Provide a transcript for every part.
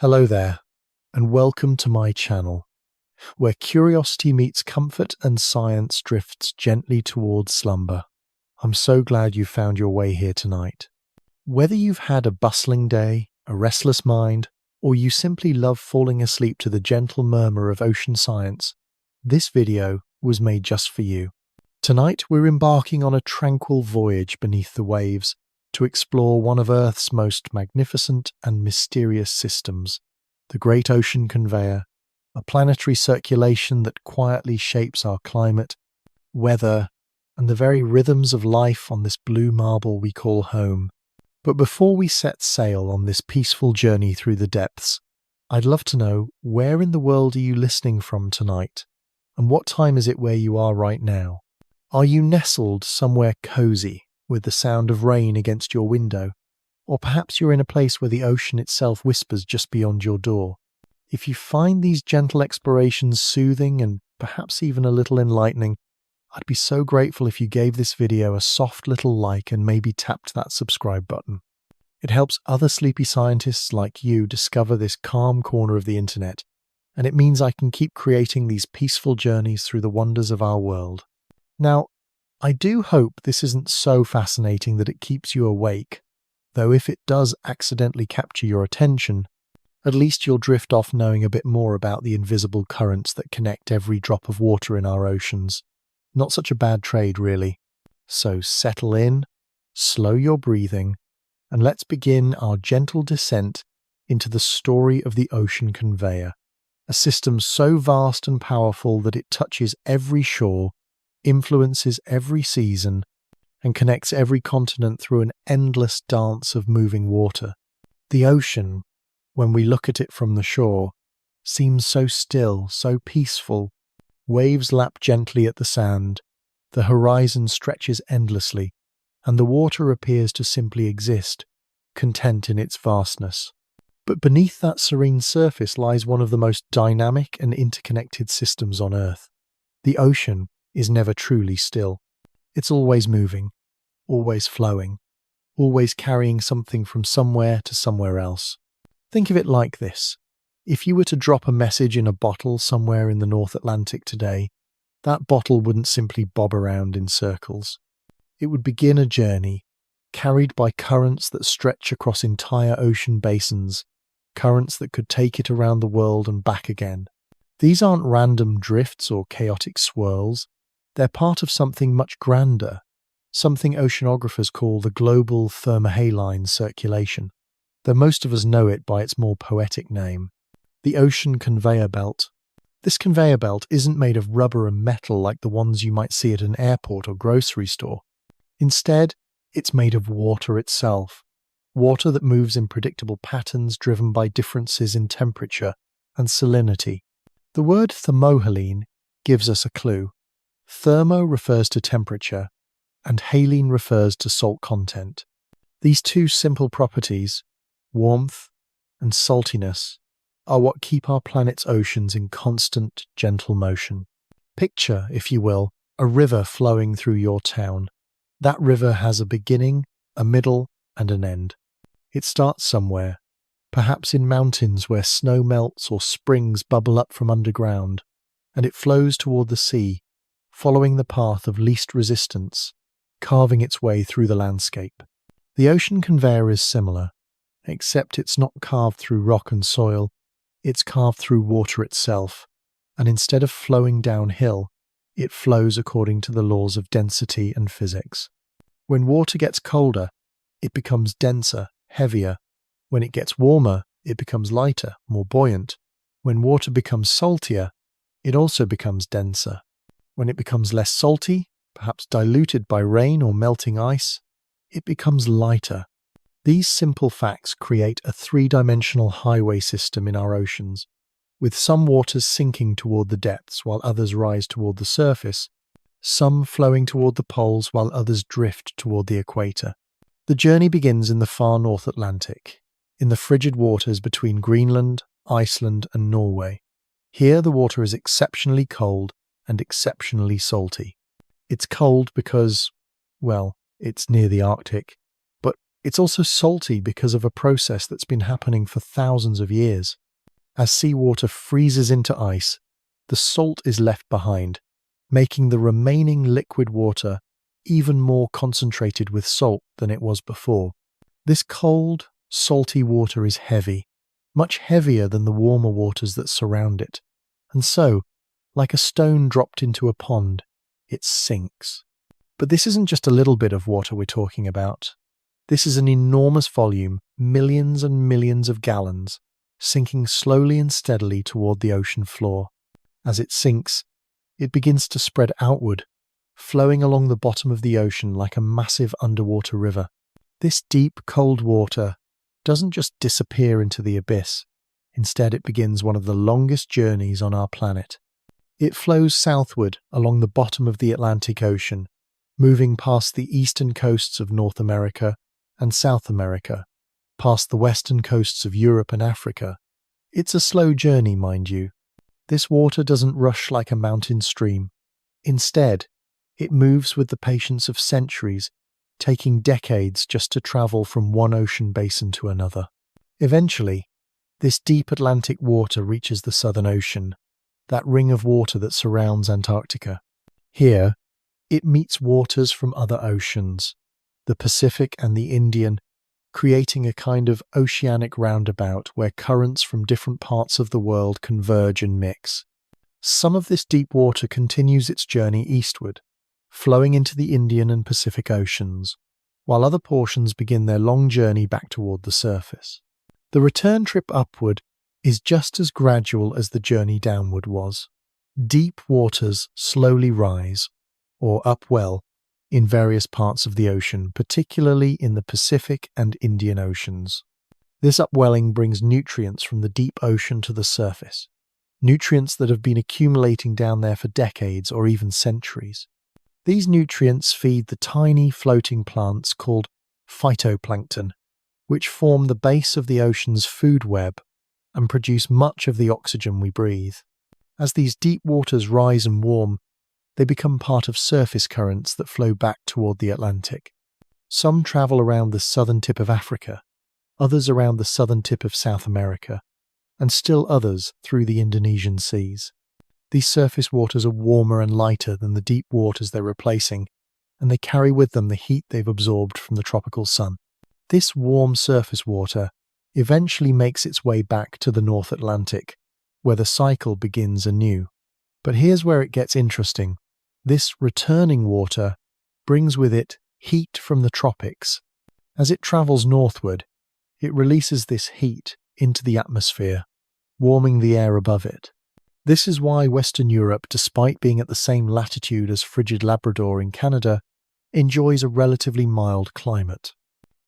Hello there, and welcome to my channel, where curiosity meets comfort and science drifts gently towards slumber. I'm so glad you found your way here tonight. Whether you've had a bustling day, a restless mind, or you simply love falling asleep to the gentle murmur of ocean science, this video was made just for you. Tonight we're embarking on a tranquil voyage beneath the waves, to explore one of Earth's most magnificent and mysterious systems, the Great Ocean Conveyor, a planetary circulation that quietly shapes our climate, weather, and the very rhythms of life on this blue marble we call home. But before we set sail on this peaceful journey through the depths, I'd love to know, where in the world are you listening from tonight? And what time is it where you are right now? Are you nestled somewhere cozy, with the sound of rain against your window? Or perhaps you're in a place where the ocean itself whispers just beyond your door. If you find these gentle explorations soothing and perhaps even a little enlightening, I'd be so grateful if you gave this video a soft little like and maybe tapped that subscribe button. It helps other sleepy scientists like you discover this calm corner of the internet, and it means I can keep creating these peaceful journeys through the wonders of our world. Now, I do hope this isn't so fascinating that it keeps you awake, though if it does accidentally capture your attention, at least you'll drift off knowing a bit more about the invisible currents that connect every drop of water in our oceans. Not such a bad trade, really. So settle in, slow your breathing, and let's begin our gentle descent into the story of the Ocean Conveyor, a system so vast and powerful that it touches every shore, influences every season, and connects every continent through an endless dance of moving water. The ocean, when we look at it from the shore, seems so still, so peaceful. Waves lap gently at the sand, the horizon stretches endlessly, and the water appears to simply exist, content in its vastness. But beneath that serene surface lies one of the most dynamic and interconnected systems on Earth. The ocean is never truly still. It's always moving, always flowing, always carrying something from somewhere to somewhere else. Think of it like this. If you were to drop a message in a bottle somewhere in the North Atlantic today, that bottle wouldn't simply bob around in circles. It would begin a journey, carried by currents that stretch across entire ocean basins, currents that could take it around the world and back again. These aren't random drifts or chaotic swirls. They're part of something much grander, something oceanographers call the global thermohaline circulation, though most of us know it by its more poetic name, the ocean conveyor belt. This conveyor belt isn't made of rubber and metal like the ones you might see at an airport or grocery store. Instead, it's made of water itself, water that moves in predictable patterns driven by differences in temperature and salinity. The word thermohaline gives us a clue. Thermo refers to temperature, and haline refers to salt content. These two simple properties, warmth and saltiness, are what keep our planet's oceans in constant, gentle motion. Picture, if you will, a river flowing through your town. That river has a beginning, a middle, and an end. It starts somewhere, perhaps in mountains where snow melts or springs bubble up from underground, and it flows toward the sea, following the path of least resistance, carving its way through the landscape. The ocean conveyor is similar, except it's not carved through rock and soil, it's carved through water itself, and instead of flowing downhill, it flows according to the laws of density and physics. When water gets colder, it becomes denser, heavier. When it gets warmer, it becomes lighter, more buoyant. When water becomes saltier, it also becomes denser. When it becomes less salty, perhaps diluted by rain or melting ice, it becomes lighter. These simple facts create a three-dimensional highway system in our oceans, with some waters sinking toward the depths while others rise toward the surface, some flowing toward the poles while others drift toward the equator. The journey begins in the far North Atlantic, in the frigid waters between Greenland, Iceland, and Norway. Here the water is exceptionally cold and exceptionally salty. It's cold because, well, it's near the Arctic, but It's also salty because of a process that's been happening for thousands of years. As seawater freezes into ice, the salt is left behind, making the remaining liquid water even more concentrated with salt than it was before. This cold, salty water is heavy, much heavier than the warmer waters that surround it, and so, like a stone dropped into a pond, it sinks. But this isn't just a little bit of water we're talking about. This is an enormous volume, millions and millions of gallons, sinking slowly and steadily toward the ocean floor. As it sinks, it begins to spread outward, flowing along the bottom of the ocean like a massive underwater river. This deep, cold water doesn't just disappear into the abyss. Instead, it begins one of the longest journeys on our planet. It flows southward along the bottom of the Atlantic Ocean, moving past the eastern coasts of North America and South America, past the western coasts of Europe and Africa. It's a slow journey, mind you. This water doesn't rush like a mountain stream. Instead, it moves with the patience of centuries, taking decades just to travel from one ocean basin to another. Eventually, this deep Atlantic water reaches the Southern Ocean, that ring of water that surrounds Antarctica. Here, it meets waters from other oceans, the Pacific and the Indian, creating a kind of oceanic roundabout where currents from different parts of the world converge and mix. Some of this deep water continues its journey eastward, flowing into the Indian and Pacific Oceans, while other portions begin their long journey back toward the surface. The return trip upward is just as gradual as the journey downward was. Deep waters slowly rise, or upwell, in various parts of the ocean, particularly in the Pacific and Indian Oceans. This upwelling brings nutrients from the deep ocean to the surface, nutrients that have been accumulating down there for decades or even centuries. These nutrients feed the tiny floating plants called phytoplankton, which form the base of the ocean's food web and produce much of the oxygen we breathe. As these deep waters rise and warm, they become part of surface currents that flow back toward the Atlantic. Some travel around the southern tip of Africa, others around the southern tip of South America, and still others through the Indonesian seas. These surface waters are warmer and lighter than the deep waters they're replacing, and they carry with them the heat they've absorbed from the tropical sun. This warm surface water eventually makes its way back to the North Atlantic, where the cycle begins anew. But here's where it gets interesting. This returning water brings with it heat from the tropics. As it travels northward, it releases this heat into the atmosphere, warming the air above it. This is why Western Europe, despite being at the same latitude as frigid Labrador in Canada, enjoys a relatively mild climate.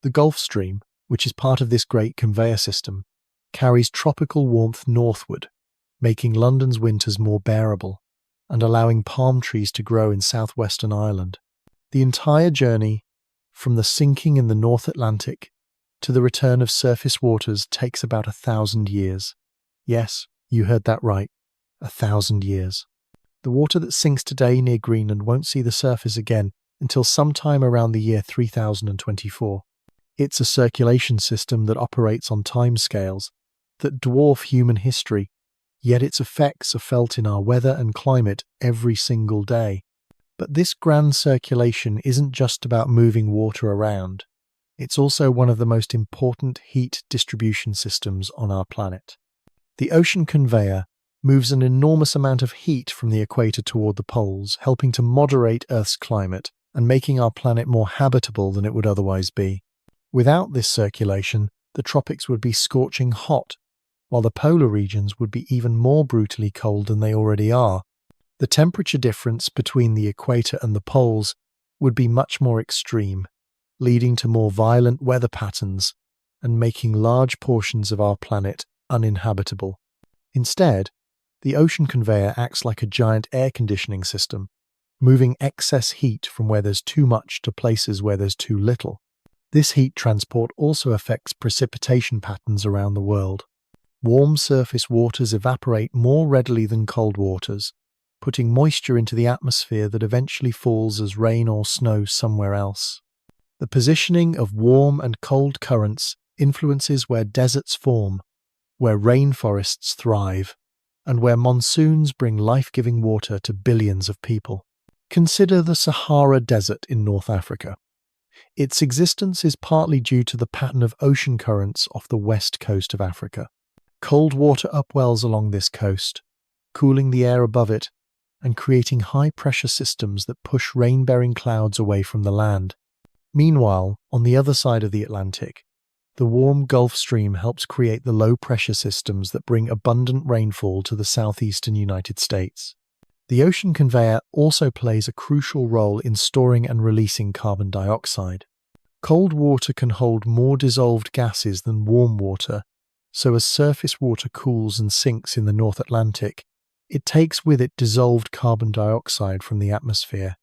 The Gulf Stream, which is part of this great conveyor system, carries tropical warmth northward, making London's winters more bearable and allowing palm trees to grow in southwestern Ireland. The entire journey, from the sinking in the North Atlantic to the return of surface waters, takes about 1,000 years. Yes, you heard that right, 1,000 years. The water that sinks today near Greenland won't see the surface again until sometime around the year 3024. It's a circulation system that operates on timescales that dwarf human history, yet its effects are felt in our weather and climate every single day. But this grand circulation isn't just about moving water around. It's also one of the most important heat distribution systems on our planet. The ocean conveyor moves an enormous amount of heat from the equator toward the poles, helping to moderate Earth's climate and making our planet more habitable than it would otherwise be. Without this circulation, the tropics would be scorching hot, while the polar regions would be even more brutally cold than they already are. The temperature difference between the equator and the poles would be much more extreme, leading to more violent weather patterns and making large portions of our planet uninhabitable. Instead, the ocean conveyor acts like a giant air conditioning system, moving excess heat from where there's too much to places where there's too little. This heat transport also affects precipitation patterns around the world. Warm surface waters evaporate more readily than cold waters, putting moisture into the atmosphere that eventually falls as rain or snow somewhere else. The positioning of warm and cold currents influences where deserts form, where rainforests thrive, and where monsoons bring life-giving water to billions of people. Consider the Sahara Desert in North Africa. Its existence is partly due to the pattern of ocean currents off the west coast of Africa. Cold water upwells along this coast, cooling the air above it and creating high-pressure systems that push rain-bearing clouds away from the land. Meanwhile, on the other side of the Atlantic, the warm Gulf Stream helps create the low-pressure systems that bring abundant rainfall to the southeastern United States. The ocean conveyor also plays a crucial role in storing and releasing carbon dioxide. Cold water can hold more dissolved gases than warm water, so as surface water cools and sinks in the North Atlantic, it takes with it dissolved carbon dioxide from the atmosphere.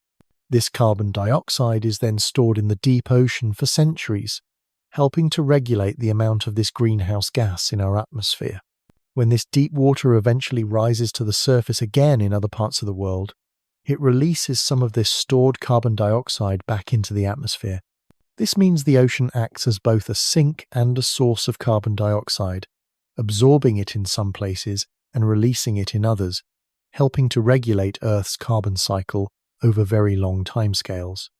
This carbon dioxide is then stored in the deep ocean for centuries, helping to regulate the amount of this greenhouse gas in our atmosphere. When this deep water eventually rises to the surface again in other parts of the world, it releases some of this stored carbon dioxide back into the atmosphere. This means the ocean acts as both a sink and a source of carbon dioxide, absorbing it in some places and releasing it in others, helping to regulate Earth's carbon cycle over very long timescales.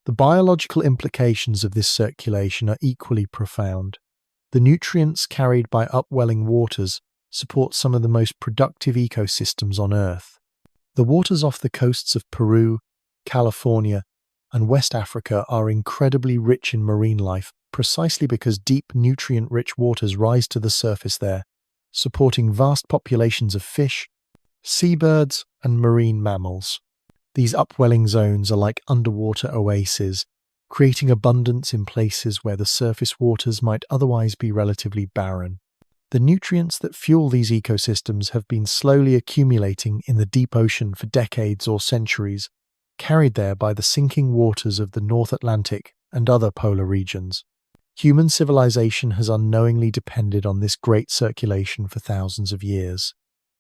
The biological implications of this circulation are equally profound. The nutrients carried by upwelling waters support some of the most productive ecosystems on Earth. The waters off the coasts of Peru, California, and West Africa are incredibly rich in marine life precisely because deep, nutrient-rich waters rise to the surface there, supporting vast populations of fish, seabirds, and marine mammals. These upwelling zones are like underwater oases, creating abundance in places where the surface waters might otherwise be relatively barren. The nutrients that fuel these ecosystems have been slowly accumulating in the deep ocean for decades or centuries, carried there by the sinking waters of the North Atlantic and other polar regions. Human civilization has unknowingly depended on this great circulation for thousands of years.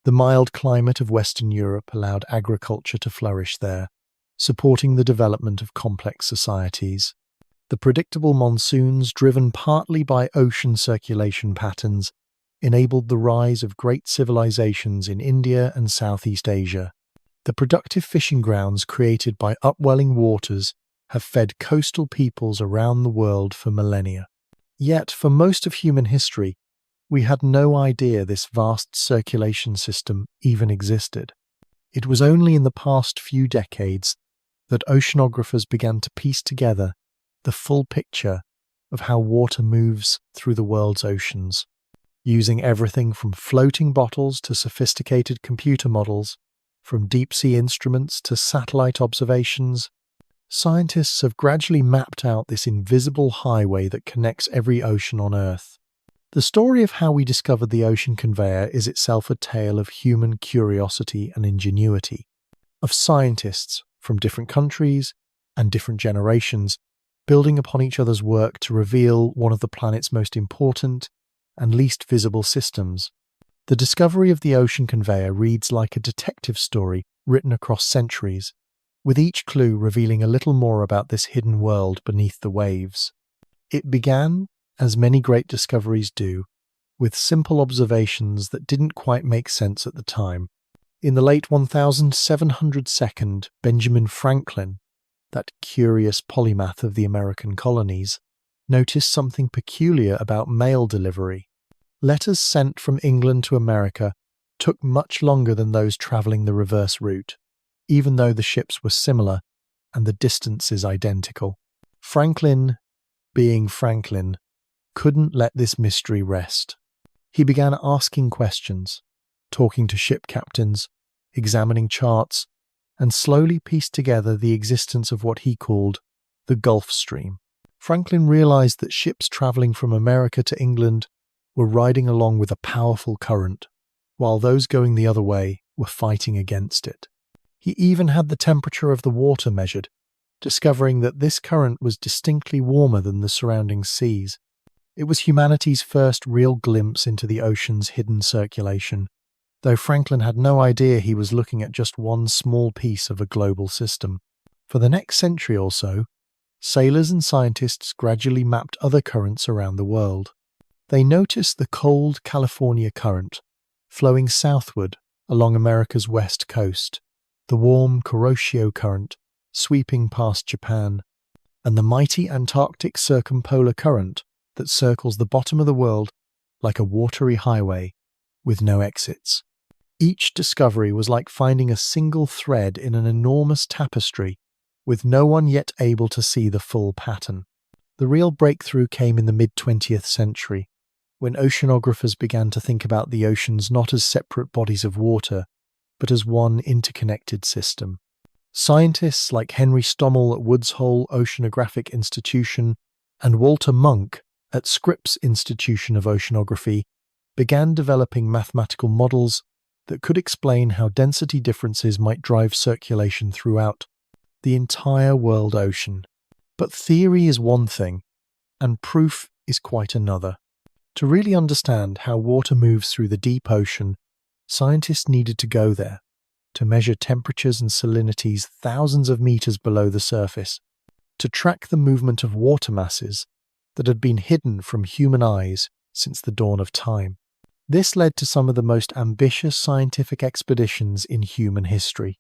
The mild climate of Western Europe allowed agriculture to flourish there, supporting the development of complex societies. The predictable monsoons, driven partly by ocean circulation patterns, enabled the rise of great civilizations in India and Southeast Asia. The productive fishing grounds created by upwelling waters have fed coastal peoples around the world for millennia. Yet, for most of human history, we had no idea this vast circulation system even existed. It was only in the past few decades that oceanographers began to piece together the full picture of how water moves through the world's oceans. Using everything from floating bottles to sophisticated computer models, from deep-sea instruments to satellite observations, scientists have gradually mapped out this invisible highway that connects every ocean on Earth. The story of how we discovered the ocean conveyor is itself a tale of human curiosity and ingenuity, of scientists from different countries and different generations building upon each other's work to reveal one of the planet's most important and least visible systems. The discovery of the ocean conveyor reads like a detective story written across centuries, with each clue revealing a little more about this hidden world beneath the waves. It began, as many great discoveries do, with simple observations that didn't quite make sense at the time. In the late 1702, Benjamin Franklin, that curious polymath of the American colonies, noticed something peculiar about mail delivery. Letters sent from England to America took much longer than those travelling the reverse route, even though the ships were similar and the distances identical. Franklin, being Franklin, couldn't let this mystery rest. He began asking questions, talking to ship captains, examining charts, and slowly pieced together the existence of what he called the Gulf Stream. Franklin realized that ships traveling from America to England were riding along with a powerful current, while those going the other way were fighting against it. He even had the temperature of the water measured, discovering that this current was distinctly warmer than the surrounding seas. It was humanity's first real glimpse into the ocean's hidden circulation, though Franklin had no idea he was looking at just one small piece of a global system. For the next century or so, sailors and scientists gradually mapped other currents around the world. They noticed the cold California current flowing southward along America's west coast, the warm Kuroshio current sweeping past Japan, and the mighty Antarctic circumpolar current that circles the bottom of the world like a watery highway with no exits. Each discovery was like finding a single thread in an enormous tapestry, with no one yet able to see the full pattern. The real breakthrough came in the mid-20th century, when oceanographers began to think about the oceans not as separate bodies of water, but as one interconnected system. Scientists like Henry Stommel at Woods Hole Oceanographic Institution and Walter Munk at Scripps Institution of Oceanography began developing mathematical models that could explain how density differences might drive circulation throughout the entire world ocean. But theory is one thing, and proof is quite another. To really understand how water moves through the deep ocean, scientists needed to go there, to measure temperatures and salinities thousands of meters below the surface, to track the movement of water masses that had been hidden from human eyes since the dawn of time. This led to some of the most ambitious scientific expeditions in human history.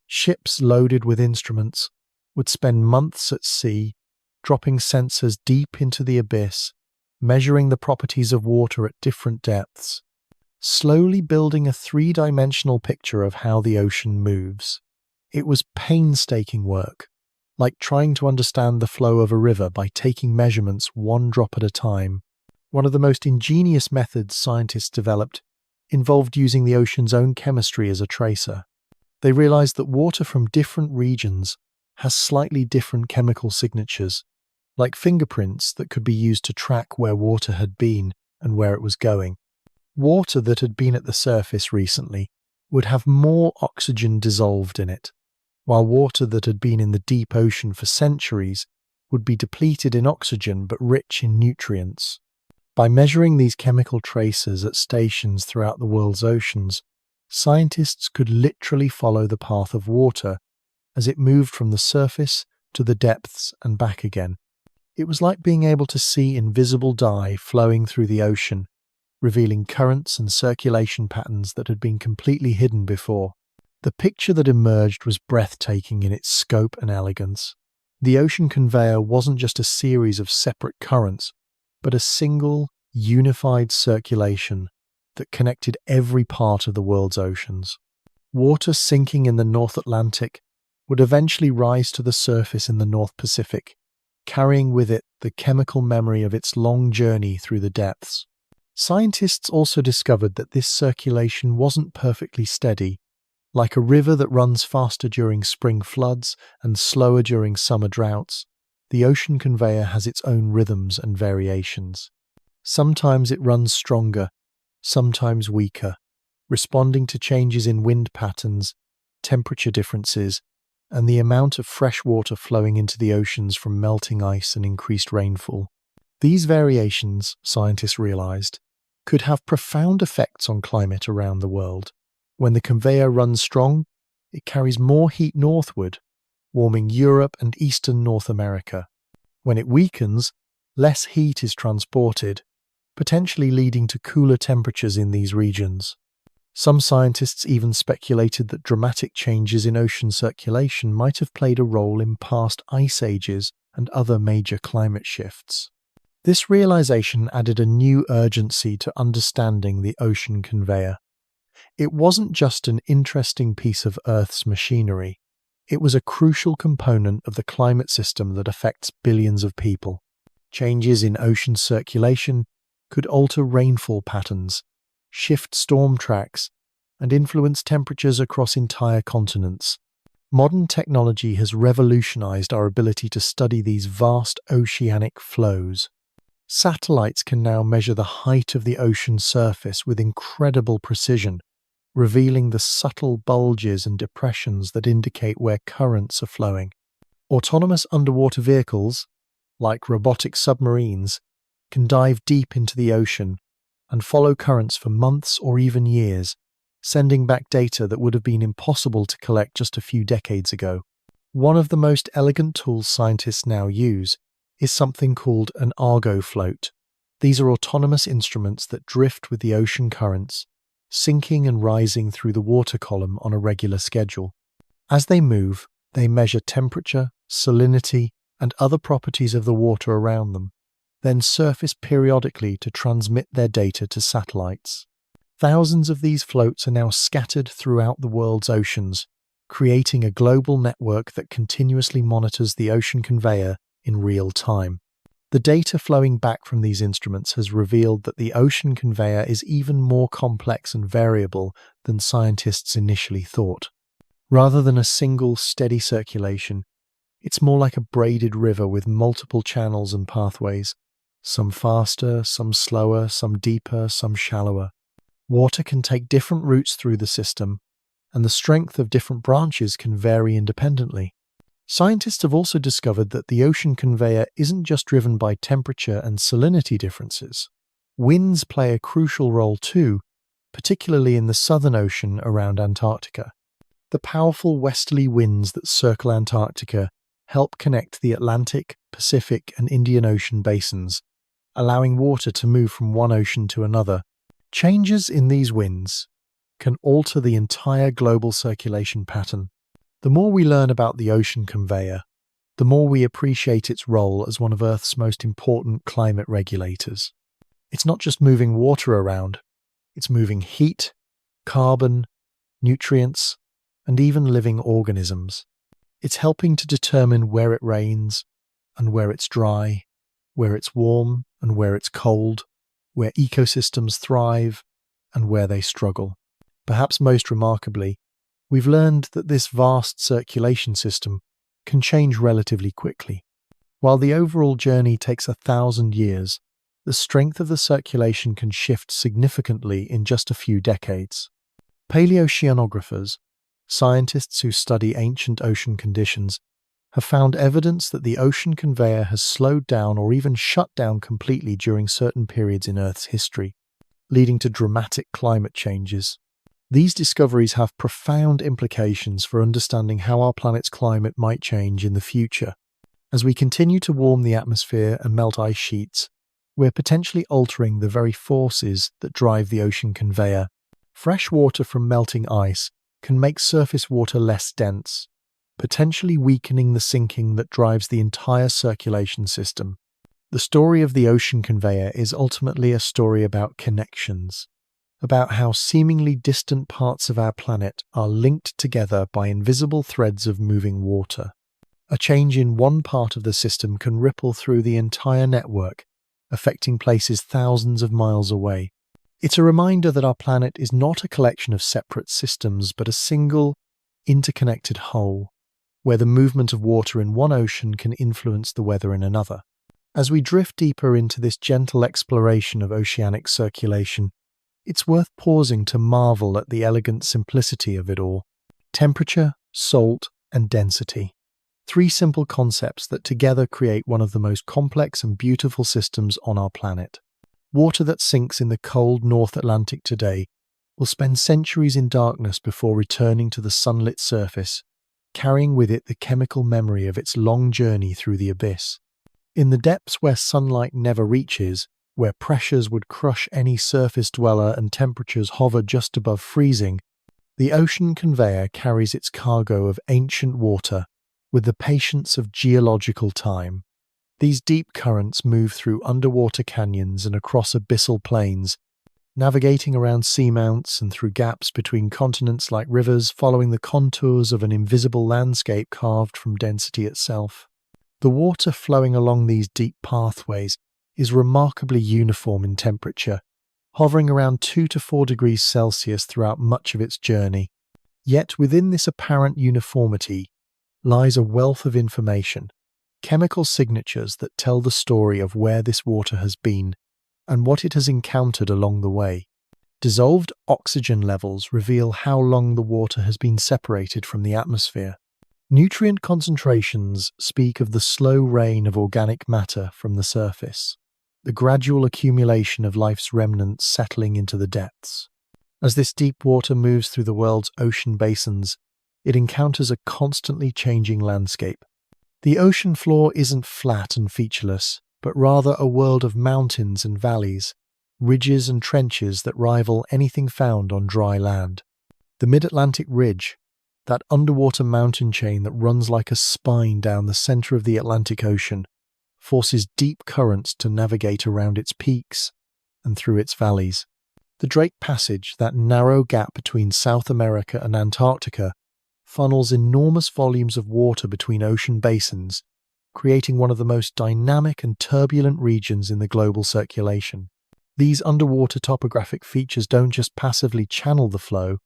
Ships loaded with instruments would spend months at sea, dropping sensors deep into the abyss, measuring the properties of water at different depths, slowly building a three-dimensional picture of how the ocean moves. It was painstaking work, like trying to understand the flow of a river by taking measurements one drop at a time. One of the most ingenious methods scientists developed involved using the ocean's own chemistry as a tracer. They realized that water from different regions has slightly different chemical signatures, like fingerprints that could be used to track where water had been and where it was going. Water that had been at the surface recently would have more oxygen dissolved in it, while water that had been in the deep ocean for centuries would be depleted in oxygen but rich in nutrients. By measuring these chemical traces at stations throughout the world's oceans, scientists could literally follow the path of water as it moved from the surface to the depths and back again. It was like being able to see invisible dye flowing through the ocean, revealing currents and circulation patterns that had been completely hidden before. The picture that emerged was breathtaking in its scope and elegance. The ocean conveyor wasn't just a series of separate currents, but a single, unified circulation that connected every part of the world's oceans. Water sinking in the North Atlantic would eventually rise to the surface in the North Pacific, carrying with it the chemical memory of its long journey through the depths. Scientists also discovered that this circulation wasn't perfectly steady. Like a river that runs faster during spring floods and slower during summer droughts, the ocean conveyor has its own rhythms and variations. Sometimes it runs stronger, sometimes weaker, responding to changes in wind patterns, temperature differences, and the amount of fresh water flowing into the oceans from melting ice and increased rainfall. These variations, scientists realized, could have profound effects on climate around the world. When the conveyor runs strong, it carries more heat northward, warming Europe and eastern North America. When it weakens, less heat is transported, potentially leading to cooler temperatures in these regions. Some scientists even speculated that dramatic changes in ocean circulation might have played a role in past ice ages and other major climate shifts. This realization added a new urgency to understanding the ocean conveyor. It wasn't just an interesting piece of Earth's machinery. It was a crucial component of the climate system that affects billions of people. Changes in ocean circulation could alter rainfall patterns, shift storm tracks, and influence temperatures across entire continents. Modern technology has revolutionized our ability to study these vast oceanic flows. Satellites can now measure the height of the ocean surface with incredible precision, revealing the subtle bulges and depressions that indicate where currents are flowing. Autonomous underwater vehicles, like robotic submarines, can dive deep into the ocean and follow currents for months or even years, sending back data that would have been impossible to collect just a few decades ago. One of the most elegant tools scientists now use is something called an Argo float. These are autonomous instruments that drift with the ocean currents, sinking and rising through the water column on a regular schedule. As they move, they measure temperature, salinity, and other properties of the water around them, then surface periodically to transmit their data to satellites. Thousands of these floats are now scattered throughout the world's oceans, creating a global network that continuously monitors the ocean conveyor in real time. The data flowing back from these instruments has revealed that the ocean conveyor is even more complex and variable than scientists initially thought. Rather than a single, steady circulation, it's more like a braided river with multiple channels and pathways, some faster, some slower, some deeper, some shallower. Water can take different routes through the system, and the strength of different branches can vary independently. Scientists have also discovered that the ocean conveyor isn't just driven by temperature and salinity differences. Winds play a crucial role too, particularly in the Southern Ocean around Antarctica. The powerful westerly winds that circle Antarctica help connect the Atlantic, Pacific, and Indian Ocean basins, allowing water to move from one ocean to another. Changes in these winds can alter the entire global circulation pattern. The more we learn about the ocean conveyor, the more we appreciate its role as one of Earth's most important climate regulators. It's not just moving water around, it's moving heat, carbon, nutrients, and even living organisms. It's helping to determine where it rains and where it's dry, where it's warm and where it's cold, where ecosystems thrive and where they struggle. Perhaps most remarkably, we've learned that this vast circulation system can change relatively quickly. While the overall journey takes 1,000 years, the strength of the circulation can shift significantly in just a few decades. Paleoceanographers, scientists who study ancient ocean conditions, have found evidence that the ocean conveyor has slowed down or even shut down completely during certain periods in Earth's history, leading to dramatic climate changes. These discoveries have profound implications for understanding how our planet's climate might change in the future. As we continue to warm the atmosphere and melt ice sheets, we're potentially altering the very forces that drive the ocean conveyor. Fresh water from melting ice can make surface water less dense, potentially weakening the sinking that drives the entire circulation system. The story of the ocean conveyor is ultimately a story about connections, about how seemingly distant parts of our planet are linked together by invisible threads of moving water. A change in one part of the system can ripple through the entire network, affecting places thousands of miles away. It's a reminder that our planet is not a collection of separate systems, but a single, interconnected whole, where the movement of water in one ocean can influence the weather in another. As we drift deeper into this gentle exploration of oceanic circulation, it's worth pausing to marvel at the elegant simplicity of it all. Temperature, salt, and density. Three simple concepts that together create one of the most complex and beautiful systems on our planet. Water that sinks in the cold North Atlantic today will spend centuries in darkness before returning to the sunlit surface, carrying with it the chemical memory of its long journey through the abyss. In the depths where sunlight never reaches, where pressures would crush any surface dweller and temperatures hover just above freezing, the ocean conveyor carries its cargo of ancient water with the patience of geological time. These deep currents move through underwater canyons and across abyssal plains, navigating around seamounts and through gaps between continents like rivers, following the contours of an invisible landscape carved from density itself. The water flowing along these deep pathways is remarkably uniform in temperature, hovering around 2 to 4 degrees Celsius throughout much of its journey. Yet within this apparent uniformity lies a wealth of information, chemical signatures that tell the story of where this water has been and what it has encountered along the way. Dissolved oxygen levels reveal how long the water has been separated from the atmosphere. Nutrient concentrations speak of the slow rain of organic matter from the surface, the gradual accumulation of life's remnants settling into the depths. As this deep water moves through the world's ocean basins, it encounters a constantly changing landscape. The ocean floor isn't flat and featureless, but rather a world of mountains and valleys, ridges and trenches that rival anything found on dry land. The Mid-Atlantic Ridge, that underwater mountain chain that runs like a spine down the center of the Atlantic Ocean, forces deep currents to navigate around its peaks and through its valleys. The Drake Passage, that narrow gap between South America and Antarctica, funnels enormous volumes of water between ocean basins, creating one of the most dynamic and turbulent regions in the global circulation. These underwater topographic features don't just passively channel the flow,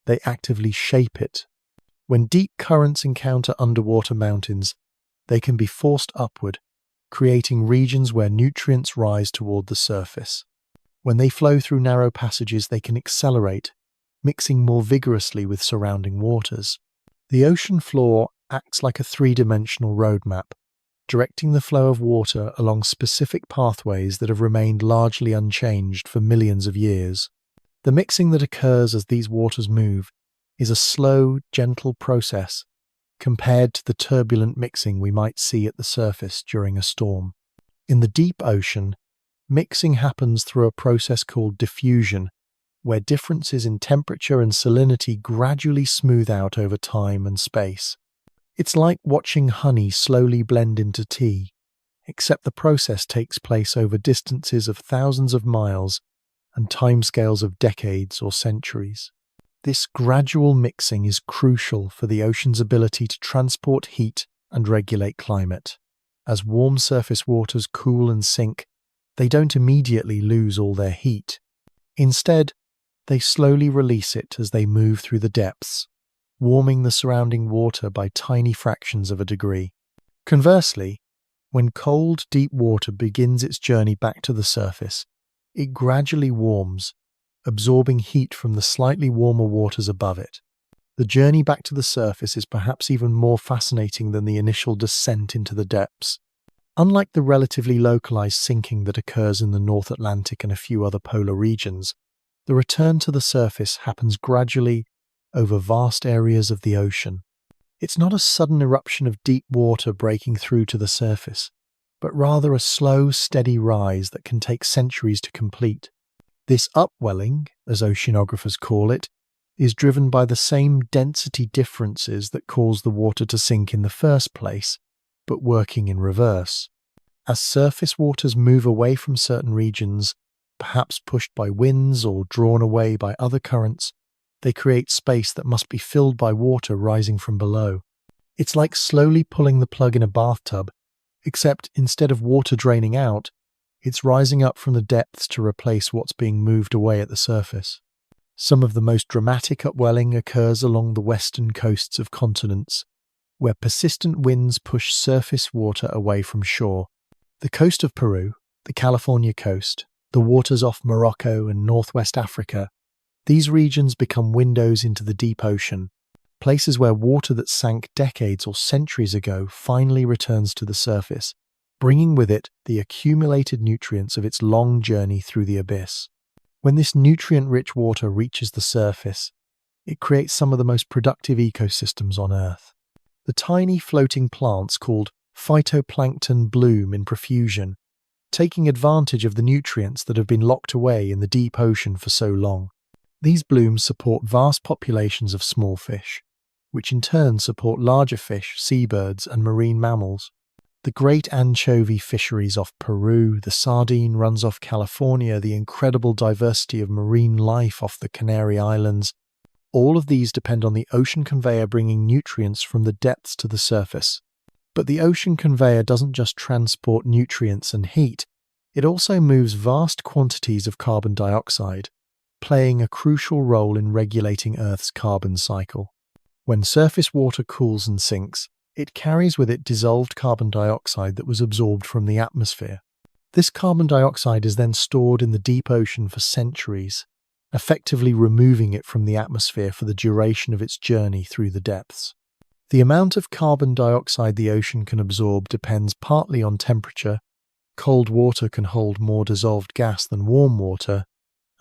they actively shape it. When deep currents encounter underwater mountains, they can be forced upward, creating regions where nutrients rise toward the surface. When they flow through narrow passages, they can accelerate, mixing more vigorously with surrounding waters. The ocean floor acts like a three-dimensional roadmap, directing the flow of water along specific pathways that have remained largely unchanged for millions of years. The mixing that occurs as these waters move is a slow, gentle process compared to the turbulent mixing we might see at the surface during a storm. In the deep ocean, mixing happens through a process called diffusion, where differences in temperature and salinity gradually smooth out over time and space. It's like watching honey slowly blend into tea, except the process takes place over distances of thousands of miles and timescales of decades or centuries. This gradual mixing is crucial for the ocean's ability to transport heat and regulate climate. As warm surface waters cool and sink, they don't immediately lose all their heat. Instead, they slowly release it as they move through the depths, warming the surrounding water by tiny fractions of a degree. Conversely, when cold, deep water begins its journey back to the surface, it gradually warms, absorbing heat from the slightly warmer waters above it. The journey back to the surface is perhaps even more fascinating than the initial descent into the depths. Unlike the relatively localized sinking that occurs in the North Atlantic and a few other polar regions, the return to the surface happens gradually over vast areas of the ocean. It's not a sudden eruption of deep water breaking through to the surface, but rather a slow, steady rise that can take centuries to complete. This upwelling, as oceanographers call it, is driven by the same density differences that cause the water to sink in the first place, but working in reverse. As surface waters move away from certain regions, perhaps pushed by winds or drawn away by other currents, they create space that must be filled by water rising from below. It's like slowly pulling the plug in a bathtub, except instead of water draining out, it's rising up from the depths to replace what's being moved away at the surface. Some of the most dramatic upwelling occurs along the western coasts of continents, where persistent winds push surface water away from shore. The coast of Peru, the California coast, the waters off Morocco and northwest Africa, these regions become windows into the deep ocean, places where water that sank decades or centuries ago finally returns to the surface, bringing with it the accumulated nutrients of its long journey through the abyss. When this nutrient-rich water reaches the surface, it creates some of the most productive ecosystems on Earth. The tiny floating plants called phytoplankton bloom in profusion, taking advantage of the nutrients that have been locked away in the deep ocean for so long. These blooms support vast populations of small fish, which in turn support larger fish, seabirds, and marine mammals. The great anchovy fisheries off Peru, the sardine runs off California, the incredible diversity of marine life off the Canary Islands, all of these depend on the ocean conveyor bringing nutrients from the depths to the surface. But the ocean conveyor doesn't just transport nutrients and heat, it also moves vast quantities of carbon dioxide, playing a crucial role in regulating Earth's carbon cycle. When surface water cools and sinks, it carries with it dissolved carbon dioxide that was absorbed from the atmosphere. This carbon dioxide is then stored in the deep ocean for centuries, effectively removing it from the atmosphere for the duration of its journey through the depths. The amount of carbon dioxide the ocean can absorb depends partly on temperature. Cold water can hold more dissolved gas than warm water,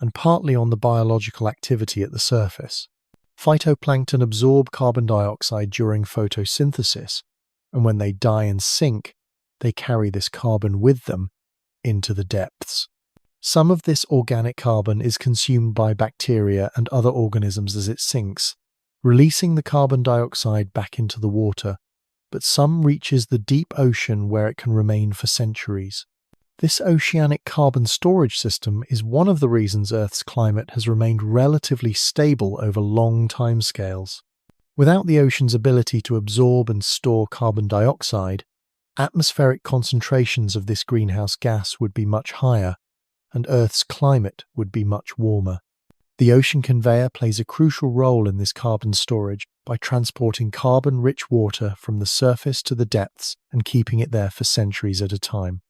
and partly on the biological activity at the surface. Phytoplankton absorb carbon dioxide during photosynthesis, and when they die and sink, they carry this carbon with them into the depths. Some of this organic carbon is consumed by bacteria and other organisms as it sinks, releasing the carbon dioxide back into the water, but some reaches the deep ocean where it can remain for centuries. This oceanic carbon storage system is one of the reasons Earth's climate has remained relatively stable over long timescales. Without the ocean's ability to absorb and store carbon dioxide, atmospheric concentrations of this greenhouse gas would be much higher, and Earth's climate would be much warmer. The ocean conveyor plays a crucial role in this carbon storage by transporting carbon-rich water from the surface to the depths and keeping it there for centuries at a time.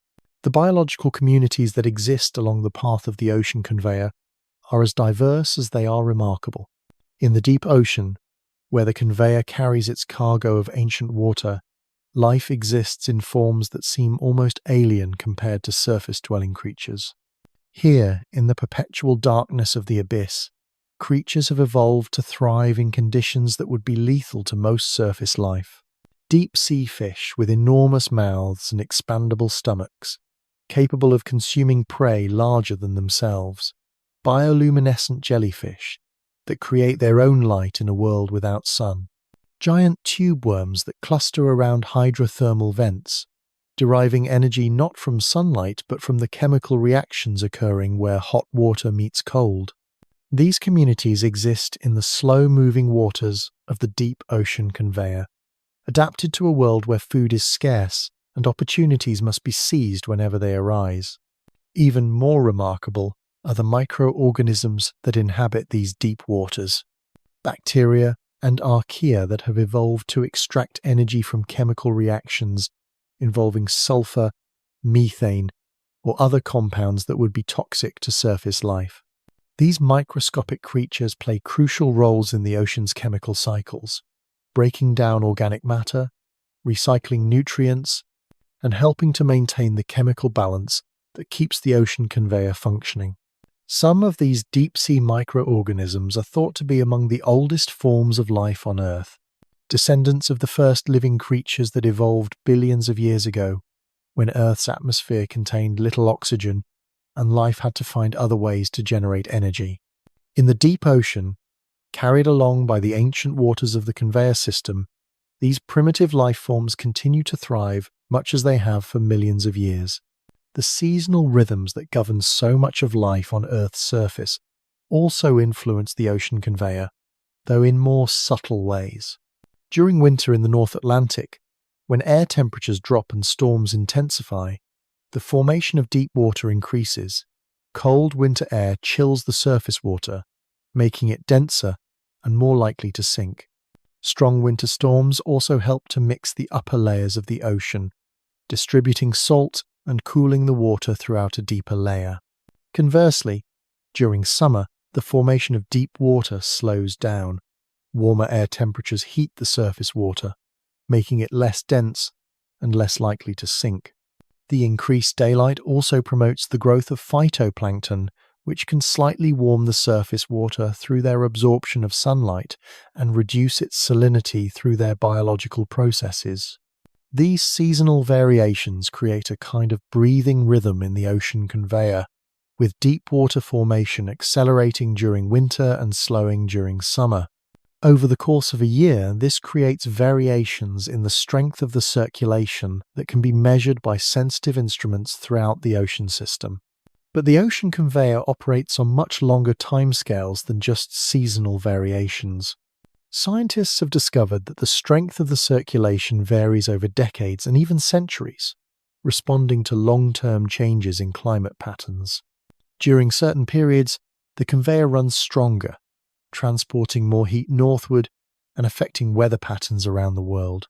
The biological communities that exist along the path of the ocean conveyor are as diverse as they are remarkable. In the deep ocean, where the conveyor carries its cargo of ancient water, life exists in forms that seem almost alien compared to surface-dwelling creatures. Here, in the perpetual darkness of the abyss, creatures have evolved to thrive in conditions that would be lethal to most surface life. Deep-sea fish with enormous mouths and expandable stomachs, capable of consuming prey larger than themselves, bioluminescent jellyfish that create their own light in a world without sun, giant tube worms that cluster around hydrothermal vents, deriving energy not from sunlight but from the chemical reactions occurring where hot water meets cold. These communities exist in the slow-moving waters of the deep ocean conveyor, adapted to a world where food is scarce and opportunities must be seized whenever they arise. Even more remarkable are the microorganisms that inhabit these deep waters, bacteria and archaea that have evolved to extract energy from chemical reactions involving sulfur, methane, or other compounds that would be toxic to surface life. These microscopic creatures play crucial roles in the ocean's chemical cycles, breaking down organic matter, recycling nutrients, and helping to maintain the chemical balance that keeps the ocean conveyor functioning. Some of these deep-sea microorganisms are thought to be among the oldest forms of life on Earth, descendants of the first living creatures that evolved billions of years ago, when Earth's atmosphere contained little oxygen and life had to find other ways to generate energy. In the deep ocean, carried along by the ancient waters of the conveyor system, these primitive life forms continue to thrive much as they have for millions of years. The seasonal rhythms that govern so much of life on Earth's surface also influence the ocean conveyor, though in more subtle ways. During winter in the North Atlantic, when air temperatures drop and storms intensify, the formation of deep water increases. Cold winter air chills the surface water, making it denser and more likely to sink. Strong winter storms also help to mix the upper layers of the ocean, distributing salt and cooling the water throughout a deeper layer. Conversely, during summer, the formation of deep water slows down. Warmer air temperatures heat the surface water, making it less dense and less likely to sink. The increased daylight also promotes the growth of phytoplankton, which can slightly warm the surface water through their absorption of sunlight and reduce its salinity through their biological processes. These seasonal variations create a kind of breathing rhythm in the ocean conveyor, with deep water formation accelerating during winter and slowing during summer. Over the course of a year, this creates variations in the strength of the circulation that can be measured by sensitive instruments throughout the ocean system. But the ocean conveyor operates on much longer timescales than just seasonal variations. Scientists have discovered that the strength of the circulation varies over decades and even centuries, responding to long-term changes in climate patterns. During certain periods, the conveyor runs stronger, transporting more heat northward and affecting weather patterns around the world.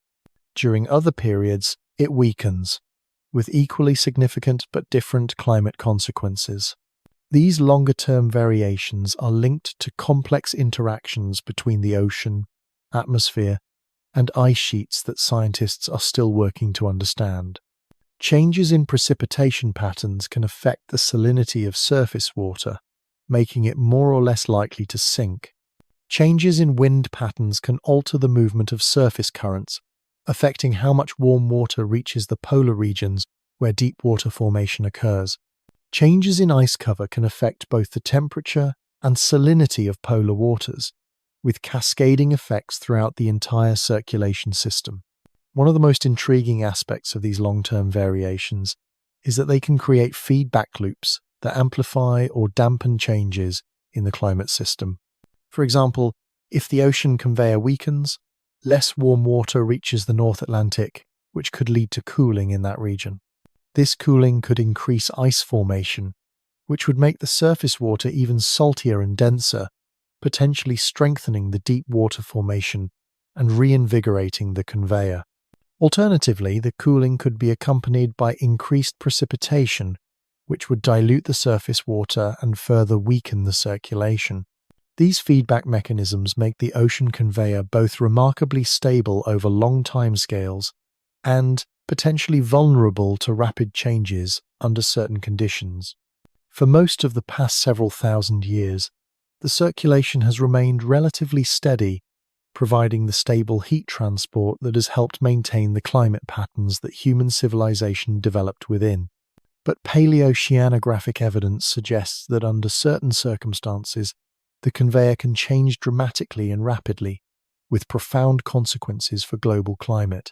During other periods, it weakens, with equally significant but different climate consequences. These longer-term variations are linked to complex interactions between the ocean, atmosphere, and ice sheets that scientists are still working to understand. Changes in precipitation patterns can affect the salinity of surface water, making it more or less likely to sink. Changes in wind patterns can alter the movement of surface currents, affecting how much warm water reaches the polar regions where deep water formation occurs. Changes in ice cover can affect both the temperature and salinity of polar waters, with cascading effects throughout the entire circulation system. One of the most intriguing aspects of these long-term variations is that they can create feedback loops that amplify or dampen changes in the climate system. For example, if the ocean conveyor weakens, less warm water reaches the North Atlantic, which could lead to cooling in that region. This cooling could increase ice formation, which would make the surface water even saltier and denser, potentially strengthening the deep water formation and reinvigorating the conveyor. Alternatively, the cooling could be accompanied by increased precipitation, which would dilute the surface water and further weaken the circulation. These feedback mechanisms make the ocean conveyor both remarkably stable over long timescales and potentially vulnerable to rapid changes under certain conditions. For most of the past several thousand years, the circulation has remained relatively steady, providing the stable heat transport that has helped maintain the climate patterns that human civilization developed within. But paleoceanographic evidence suggests that under certain circumstances, the conveyor can change dramatically and rapidly, with profound consequences for global climate.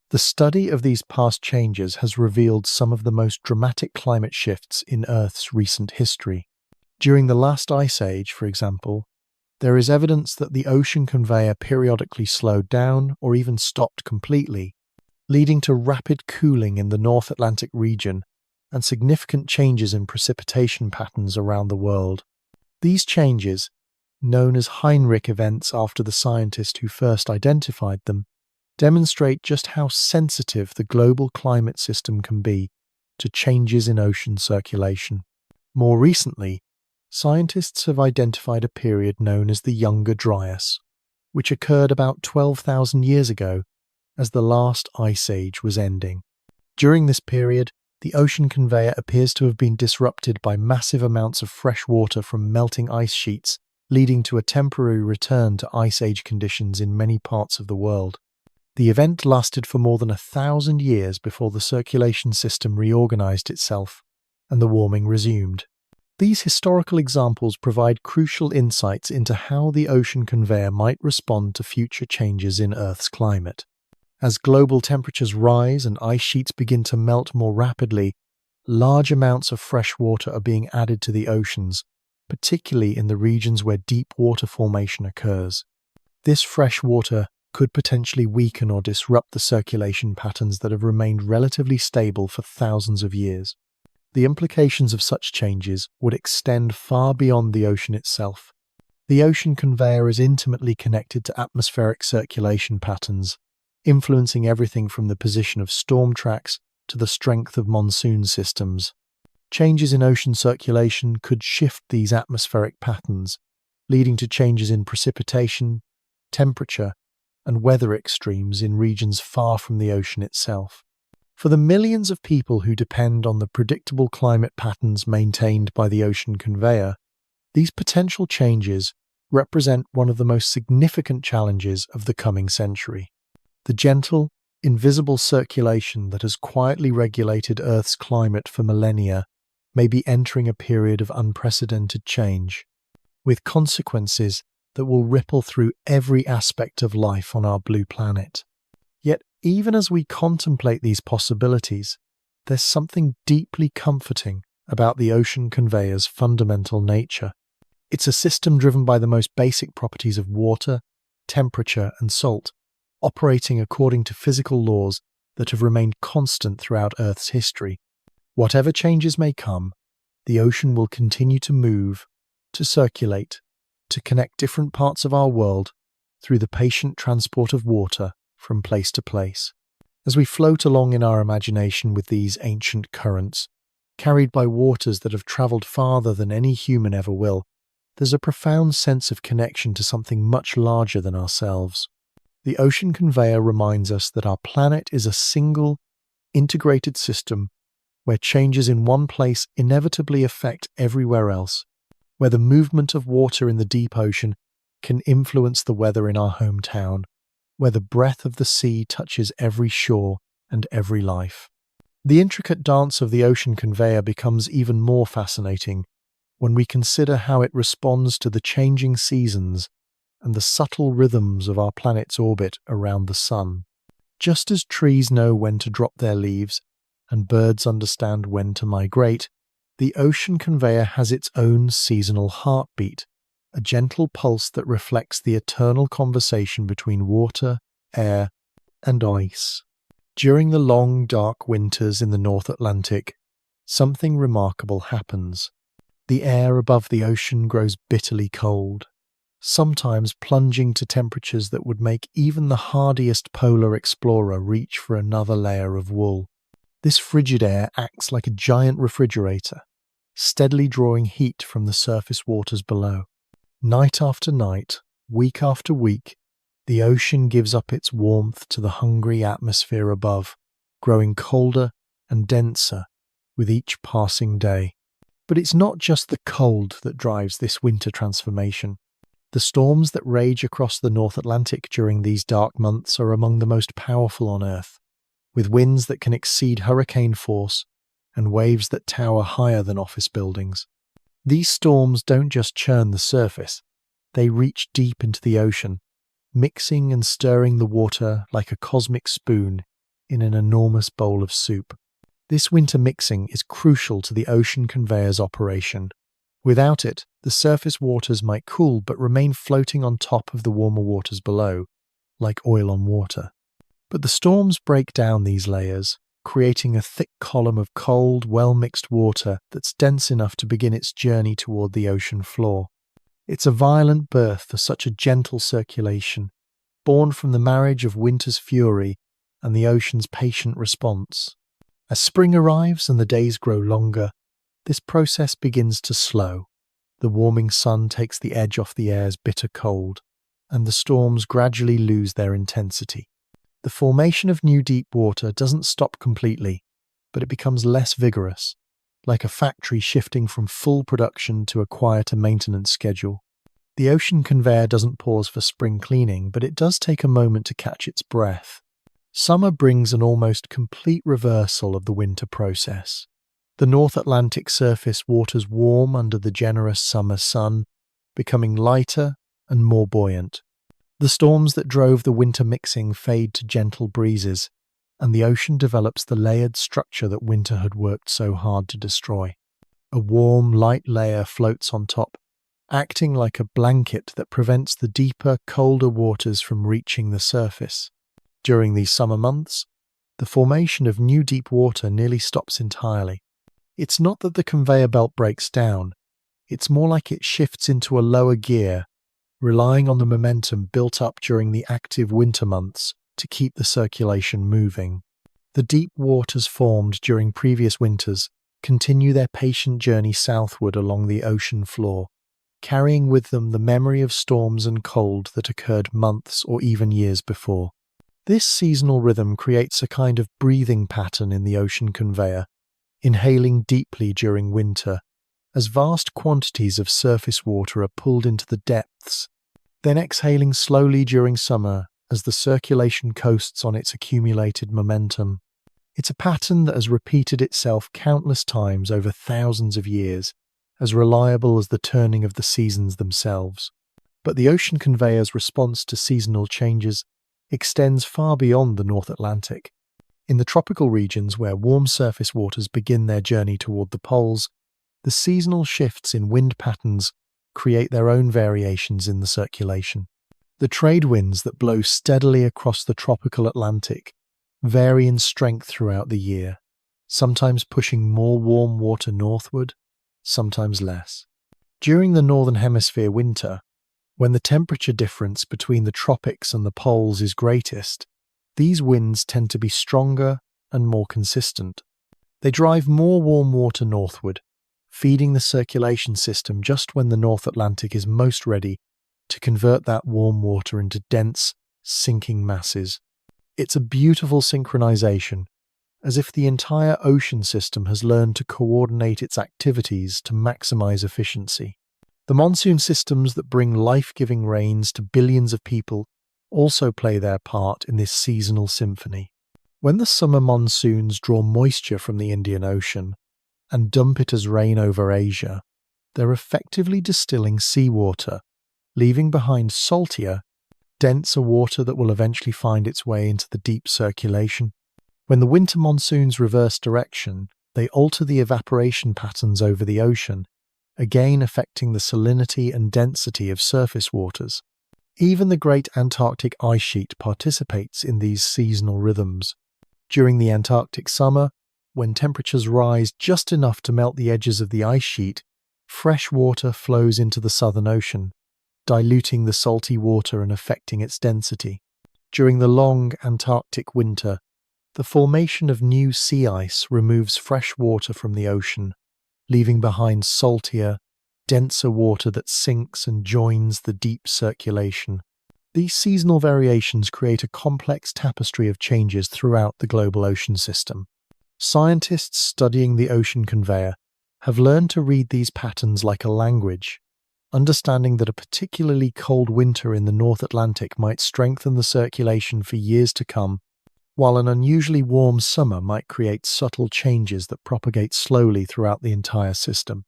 The study of these past changes has revealed some of the most dramatic climate shifts in Earth's recent history. During the last ice age, for example, there is evidence that the ocean conveyor periodically slowed down or even stopped completely, leading to rapid cooling in the North Atlantic region and significant changes in precipitation patterns around the world. These changes, known as Heinrich events after the scientist who first identified them, demonstrate just how sensitive the global climate system can be to changes in ocean circulation. More recently, scientists have identified a period known as the Younger Dryas, which occurred about 12,000 years ago as the last ice age was ending. During this period, the ocean conveyor appears to have been disrupted by massive amounts of fresh water from melting ice sheets, leading to a temporary return to ice age conditions in many parts of the world. The event lasted for more than 1,000 years before the circulation system reorganized itself and the warming resumed. These historical examples provide crucial insights into how the ocean conveyor might respond to future changes in Earth's climate. As global temperatures rise and ice sheets begin to melt more rapidly, large amounts of fresh water are being added to the oceans, particularly in the regions where deep water formation occurs. This fresh water could potentially weaken or disrupt the circulation patterns that have remained relatively stable for thousands of years. The implications of such changes would extend far beyond the ocean itself. The ocean conveyor is intimately connected to atmospheric circulation patterns, influencing everything from the position of storm tracks to the strength of monsoon systems. Changes in ocean circulation could shift these atmospheric patterns, leading to changes in precipitation, temperature, and weather extremes in regions far from the ocean itself. For the millions of people who depend on the predictable climate patterns maintained by the ocean conveyor, these potential changes represent one of the most significant challenges of the coming century. The gentle, invisible circulation that has quietly regulated Earth's climate for millennia may be entering a period of unprecedented change, with consequences that will ripple through every aspect of life on our blue planet. Yet, even as we contemplate these possibilities, there's something deeply comforting about the ocean conveyor's fundamental nature. It's a system driven by the most basic properties of water, temperature, and salt, operating according to physical laws that have remained constant throughout Earth's history. Whatever changes may come, the ocean will continue to move, to circulate, to connect different parts of our world through the patient transport of water from place to place. As we float along in our imagination with these ancient currents, carried by waters that have travelled farther than any human ever will, there's a profound sense of connection to something much larger than ourselves. The ocean conveyor reminds us that our planet is a single, integrated system where changes in one place inevitably affect everywhere else, where the movement of water in the deep ocean can influence the weather in our hometown, where the breath of the sea touches every shore and every life. The intricate dance of the ocean conveyor becomes even more fascinating when we consider how it responds to the changing seasons and the subtle rhythms of our planet's orbit around the sun. Just as trees know when to drop their leaves and birds understand when to migrate, the ocean conveyor has its own seasonal heartbeat, a gentle pulse that reflects the eternal conversation between water, air, and ice. During the long, dark winters in the North Atlantic, something remarkable happens. The air above the ocean grows bitterly cold, sometimes plunging to temperatures that would make even the hardiest polar explorer reach for another layer of wool. This frigid air acts like a giant refrigerator, steadily drawing heat from the surface waters below. Night after night, week after week, the ocean gives up its warmth to the hungry atmosphere above, growing colder and denser with each passing day. But it's not just the cold that drives this winter transformation. The storms that rage across the North Atlantic during these dark months are among the most powerful on Earth, with winds that can exceed hurricane force and waves that tower higher than office buildings. These storms don't just churn the surface, they reach deep into the ocean, mixing and stirring the water like a cosmic spoon in an enormous bowl of soup. This winter mixing is crucial to the ocean conveyor's operation. Without it, the surface waters might cool but remain floating on top of the warmer waters below, like oil on water. But the storms break down these layers, creating a thick column of cold, well-mixed water that's dense enough to begin its journey toward the ocean floor. It's a violent birth for such a gentle circulation, born from the marriage of winter's fury and the ocean's patient response. As spring arrives and the days grow longer, this process begins to slow. The warming sun takes the edge off the air's bitter cold, and the storms gradually lose their intensity. The formation of new deep water doesn't stop completely, but it becomes less vigorous, like a factory shifting from full production to a quieter maintenance schedule. The ocean conveyor doesn't pause for spring cleaning, but it does take a moment to catch its breath. Summer brings an almost complete reversal of the winter process. The North Atlantic surface waters warm under the generous summer sun, becoming lighter and more buoyant. The storms that drove the winter mixing fade to gentle breezes, and the ocean develops the layered structure that winter had worked so hard to destroy. A warm, light layer floats on top, acting like a blanket that prevents the deeper, colder waters from reaching the surface. During these summer months, the formation of new deep water nearly stops entirely. It's not that the conveyor belt breaks down, it's more like it shifts into a lower gear, relying on the momentum built up during the active winter months to keep the circulation moving. The deep waters formed during previous winters continue their patient journey southward along the ocean floor, carrying with them the memory of storms and cold that occurred months or even years before. This seasonal rhythm creates a kind of breathing pattern in the ocean conveyor, inhaling deeply during winter, as vast quantities of surface water are pulled into the depths, then exhaling slowly during summer as the circulation coasts on its accumulated momentum. It's a pattern that has repeated itself countless times over thousands of years, as reliable as the turning of the seasons themselves. But the ocean conveyor's response to seasonal changes extends far beyond the North Atlantic. In the tropical regions where warm surface waters begin their journey toward the poles, the seasonal shifts in wind patterns create their own variations in the circulation. The trade winds that blow steadily across the tropical Atlantic vary in strength throughout the year, sometimes pushing more warm water northward, sometimes less. During the Northern Hemisphere winter, when the temperature difference between the tropics and the poles is greatest, these winds tend to be stronger and more consistent. They drive more warm water northward, feeding the circulation system just when the North Atlantic is most ready to convert that warm water into dense, sinking masses. It's a beautiful synchronization, as if the entire ocean system has learned to coordinate its activities to maximize efficiency. The monsoon systems that bring life-giving rains to billions of people also play their part in this seasonal symphony. When the summer monsoons draw moisture from the Indian Ocean and dump it as rain over Asia, they're effectively distilling seawater, leaving behind saltier, denser water that will eventually find its way into the deep circulation. When the winter monsoons reverse direction, they alter the evaporation patterns over the ocean, again affecting the salinity and density of surface waters. Even the Great Antarctic Ice Sheet participates in these seasonal rhythms. During the Antarctic summer, when temperatures rise just enough to melt the edges of the ice sheet, fresh water flows into the Southern Ocean, diluting the salty water and affecting its density. During the long Antarctic winter, the formation of new sea ice removes fresh water from the ocean, leaving behind saltier, denser water that sinks and joins the deep circulation. These seasonal variations create a complex tapestry of changes throughout the global ocean system. Scientists studying the ocean conveyor have learned to read these patterns like a language, understanding that a particularly cold winter in the North Atlantic might strengthen the circulation for years to come, while an unusually warm summer might create subtle changes that propagate slowly throughout the entire system.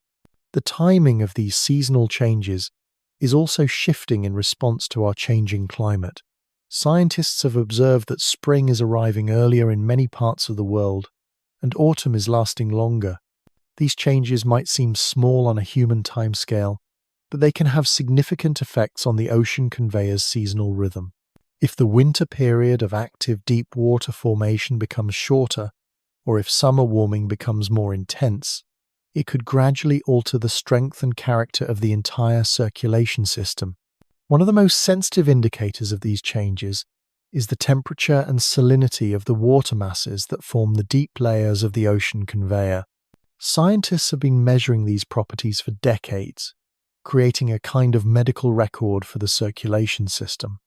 The timing of these seasonal changes is also shifting in response to our changing climate. Scientists have observed that spring is arriving earlier in many parts of the world, and autumn is lasting longer. These changes might seem small on a human timescale, but they can have significant effects on the ocean conveyor's seasonal rhythm. If the winter period of active deep water formation becomes shorter, or if summer warming becomes more intense, it could gradually alter the strength and character of the entire circulation system. One of the most sensitive indicators of these changes is the temperature and salinity of the water masses that form the deep layers of the ocean conveyor. Scientists have been measuring these properties for decades, creating a kind of medical record for the circulation system.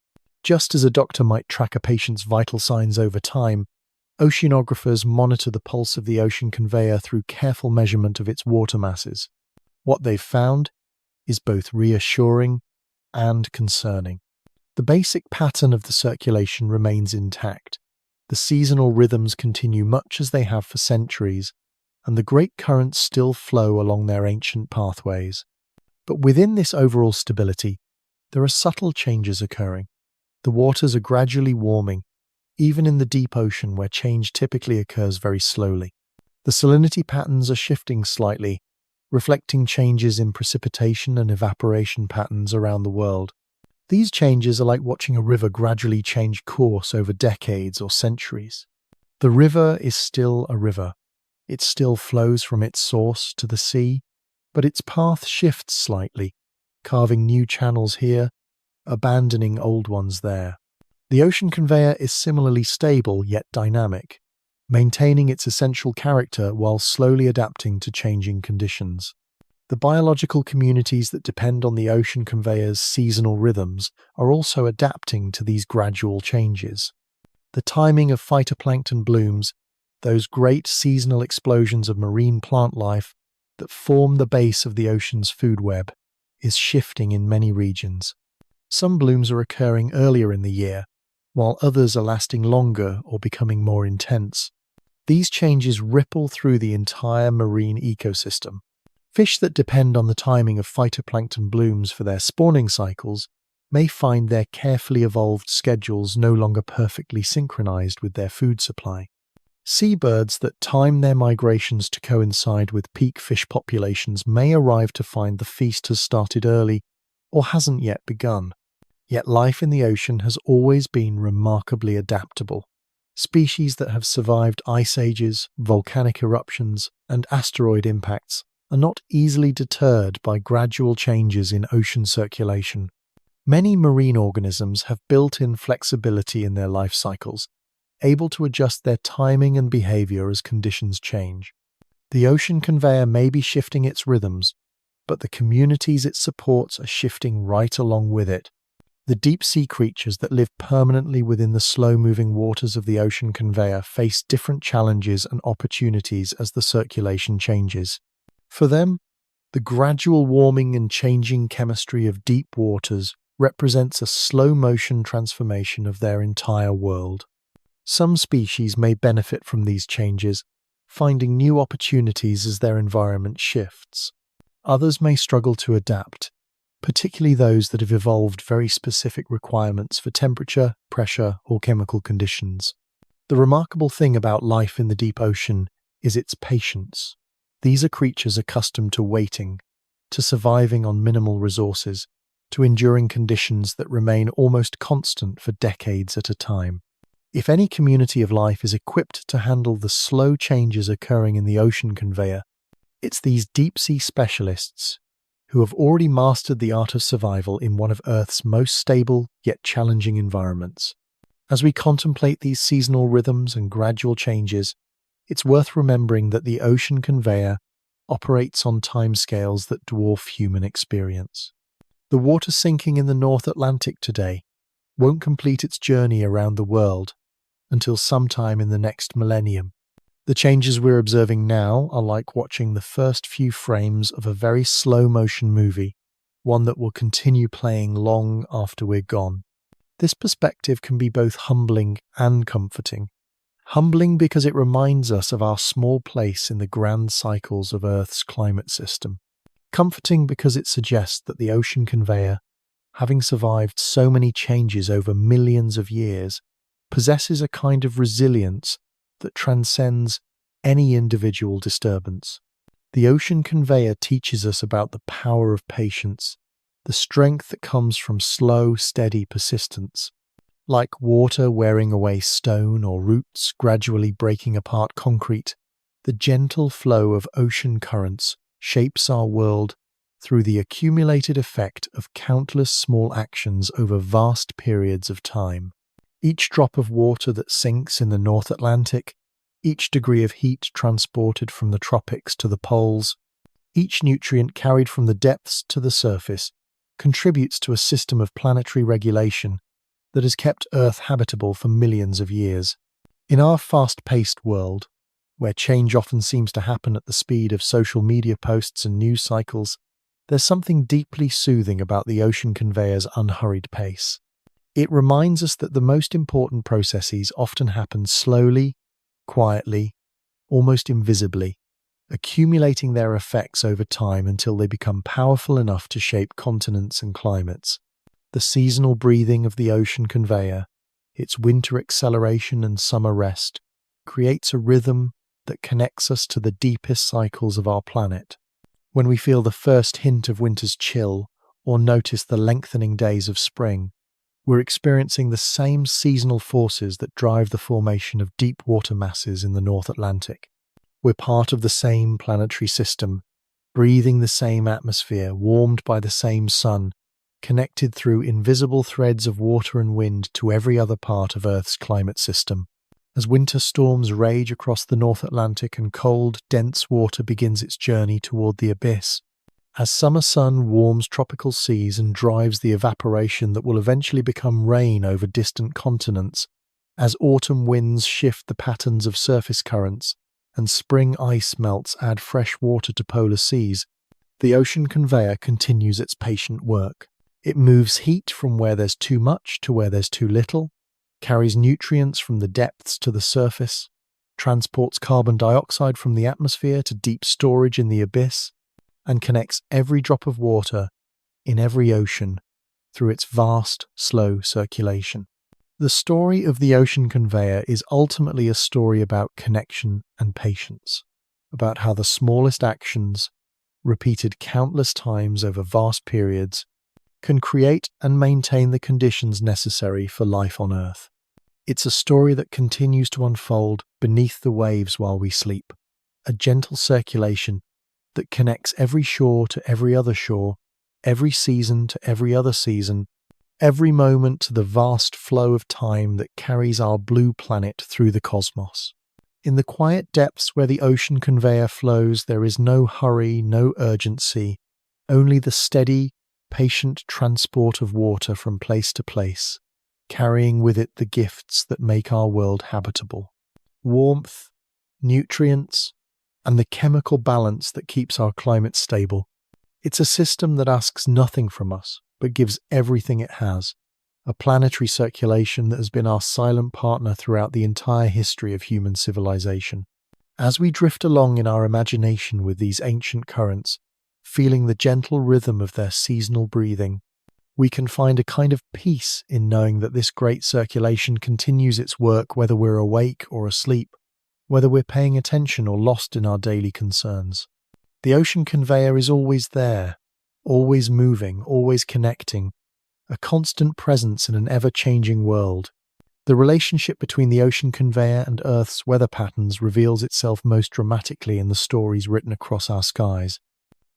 Just as a doctor might track a patient's vital signs over time, oceanographers monitor the pulse of the ocean conveyor through careful measurement of its water masses. What they've found is both reassuring and concerning. The basic pattern of the circulation remains intact. The seasonal rhythms continue much as they have for centuries, and the great currents still flow along their ancient pathways. But within this overall stability, there are subtle changes occurring. The waters are gradually warming, even in the deep ocean where change typically occurs very slowly. The salinity patterns are shifting slightly, reflecting changes in precipitation and evaporation patterns around the world. These changes are like watching a river gradually change course over decades or centuries. The river is still a river. It still flows from its source to the sea, but its path shifts slightly, carving new channels here, abandoning old ones there. The ocean conveyor is similarly stable yet dynamic, maintaining its essential character while slowly adapting to changing conditions. The biological communities that depend on the ocean conveyor's seasonal rhythms are also adapting to these gradual changes. The timing of phytoplankton blooms, those great seasonal explosions of marine plant life that form the base of the ocean's food web, is shifting in many regions. Some blooms are occurring earlier in the year, while others are lasting longer or becoming more intense. These changes ripple through the entire marine ecosystem. Fish that depend on the timing of phytoplankton blooms for their spawning cycles may find their carefully evolved schedules no longer perfectly synchronized with their food supply. Seabirds that time their migrations to coincide with peak fish populations may arrive to find the feast has started early or hasn't yet begun. Yet life in the ocean has always been remarkably adaptable. Species that have survived ice ages, volcanic eruptions, and asteroid impacts are not easily deterred by gradual changes in ocean circulation. Many marine organisms have built-in flexibility in their life cycles, able to adjust their timing and behavior as conditions change. The ocean conveyor may be shifting its rhythms, but the communities it supports are shifting right along with it. The deep-sea creatures that live permanently within the slow-moving waters of the ocean conveyor face different challenges and opportunities as the circulation changes. For them, The gradual warming and changing chemistry of deep waters represents a slow-motion transformation of their entire world. Some species may benefit from these changes, finding new opportunities as their environment shifts. Others may struggle to adapt, particularly those that have evolved very specific requirements for temperature, pressure, or chemical conditions. The remarkable thing about life in the deep ocean is its patience. These are creatures accustomed to waiting, to surviving on minimal resources, to enduring conditions that remain almost constant for decades at a time. If any community of life is equipped to handle the slow changes occurring in the ocean conveyor, it's these deep-sea specialists who have already mastered the art of survival in one of Earth's most stable yet challenging environments. As we contemplate these seasonal rhythms and gradual changes, it's worth remembering that the ocean conveyor operates on timescales that dwarf human experience. The water sinking in the North Atlantic today won't complete its journey around the world until sometime in the next millennium. The changes we're observing now are like watching the first few frames of a very slow-motion movie, one that will continue playing long after we're gone. This perspective can be both humbling and comforting. Humbling because it reminds us of our small place in the grand cycles of Earth's climate system. Comforting because it suggests that the ocean conveyor, having survived so many changes over millions of years, possesses a kind of resilience that transcends any individual disturbance. The ocean conveyor teaches us about the power of patience, the strength that comes from slow, steady persistence. Like water wearing away stone or roots gradually breaking apart concrete, the gentle flow of ocean currents shapes our world through the accumulated effect of countless small actions over vast periods of time. Each drop of water that sinks in the North Atlantic, each degree of heat transported from the tropics to the poles, each nutrient carried from the depths to the surface, contributes to a system of planetary regulation that has kept Earth habitable for millions of years. In our fast-paced world, where change often seems to happen at the speed of social media posts and news cycles, there's something deeply soothing about the ocean conveyor's unhurried pace. It reminds us that the most important processes often happen slowly, quietly, almost invisibly, accumulating their effects over time until they become powerful enough to shape continents and climates. The seasonal breathing of the ocean conveyor, its winter acceleration and summer rest, creates a rhythm that connects us to the deepest cycles of our planet. When we feel the first hint of winter's chill or notice the lengthening days of spring, we're experiencing the same seasonal forces that drive the formation of deep water masses in the North Atlantic. We're part of the same planetary system, breathing the same atmosphere, warmed by the same sun, connected through invisible threads of water and wind to every other part of Earth's climate system. As winter storms rage across the North Atlantic and cold, dense water begins its journey toward the abyss, as summer sun warms tropical seas and drives the evaporation that will eventually become rain over distant continents, as autumn winds shift the patterns of surface currents and spring ice melts add fresh water to polar seas, the ocean conveyor continues its patient work. It moves heat from where there's too much to where there's too little, carries nutrients from the depths to the surface, transports carbon dioxide from the atmosphere to deep storage in the abyss, and connects every drop of water in every ocean through its vast, slow circulation. The story of the ocean conveyor is ultimately a story about connection and patience, about how the smallest actions, repeated countless times over vast periods, can create and maintain the conditions necessary for life on Earth. It's a story that continues to unfold beneath the waves while we sleep, a gentle circulation that connects every shore to every other shore, every season to every other season, every moment to the vast flow of time that carries our blue planet through the cosmos. In the quiet depths where the ocean conveyor flows, there is no hurry, no urgency, only the steady, patient transport of water from place to place, carrying with it the gifts that make our world habitable. Warmth, nutrients, and the chemical balance that keeps our climate stable. It's a system that asks nothing from us, but gives everything it has, a planetary circulation that has been our silent partner throughout the entire history of human civilization. As we drift along in our imagination with these ancient currents, feeling the gentle rhythm of their seasonal breathing, we can find a kind of peace in knowing that this great circulation continues its work whether we're awake or asleep, whether we're paying attention or lost in our daily concerns. The ocean conveyor is always there, always moving, always connecting, a constant presence in an ever-changing world. The relationship between the ocean conveyor and Earth's weather patterns reveals itself most dramatically in the stories written across our skies.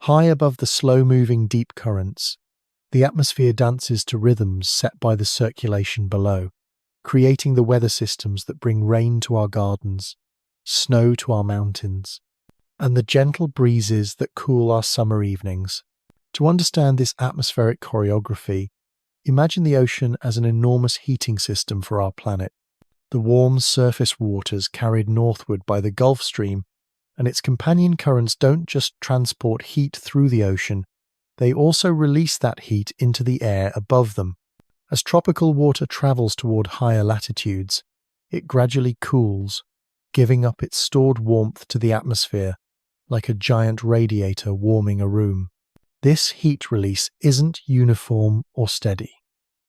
High above the slow-moving deep currents, the atmosphere dances to rhythms set by the circulation below, creating the weather systems that bring rain to our gardens, snow to our mountains, and the gentle breezes that cool our summer evenings. To understand this atmospheric choreography, imagine the ocean as an enormous heating system for our planet. The warm surface waters carried northward by the Gulf Stream and its companion currents don't just transport heat through the ocean, they also release that heat into the air above them. As tropical water travels toward higher latitudes, it gradually cools, giving up its stored warmth to the atmosphere, like a giant radiator warming a room. This heat release isn't uniform or steady.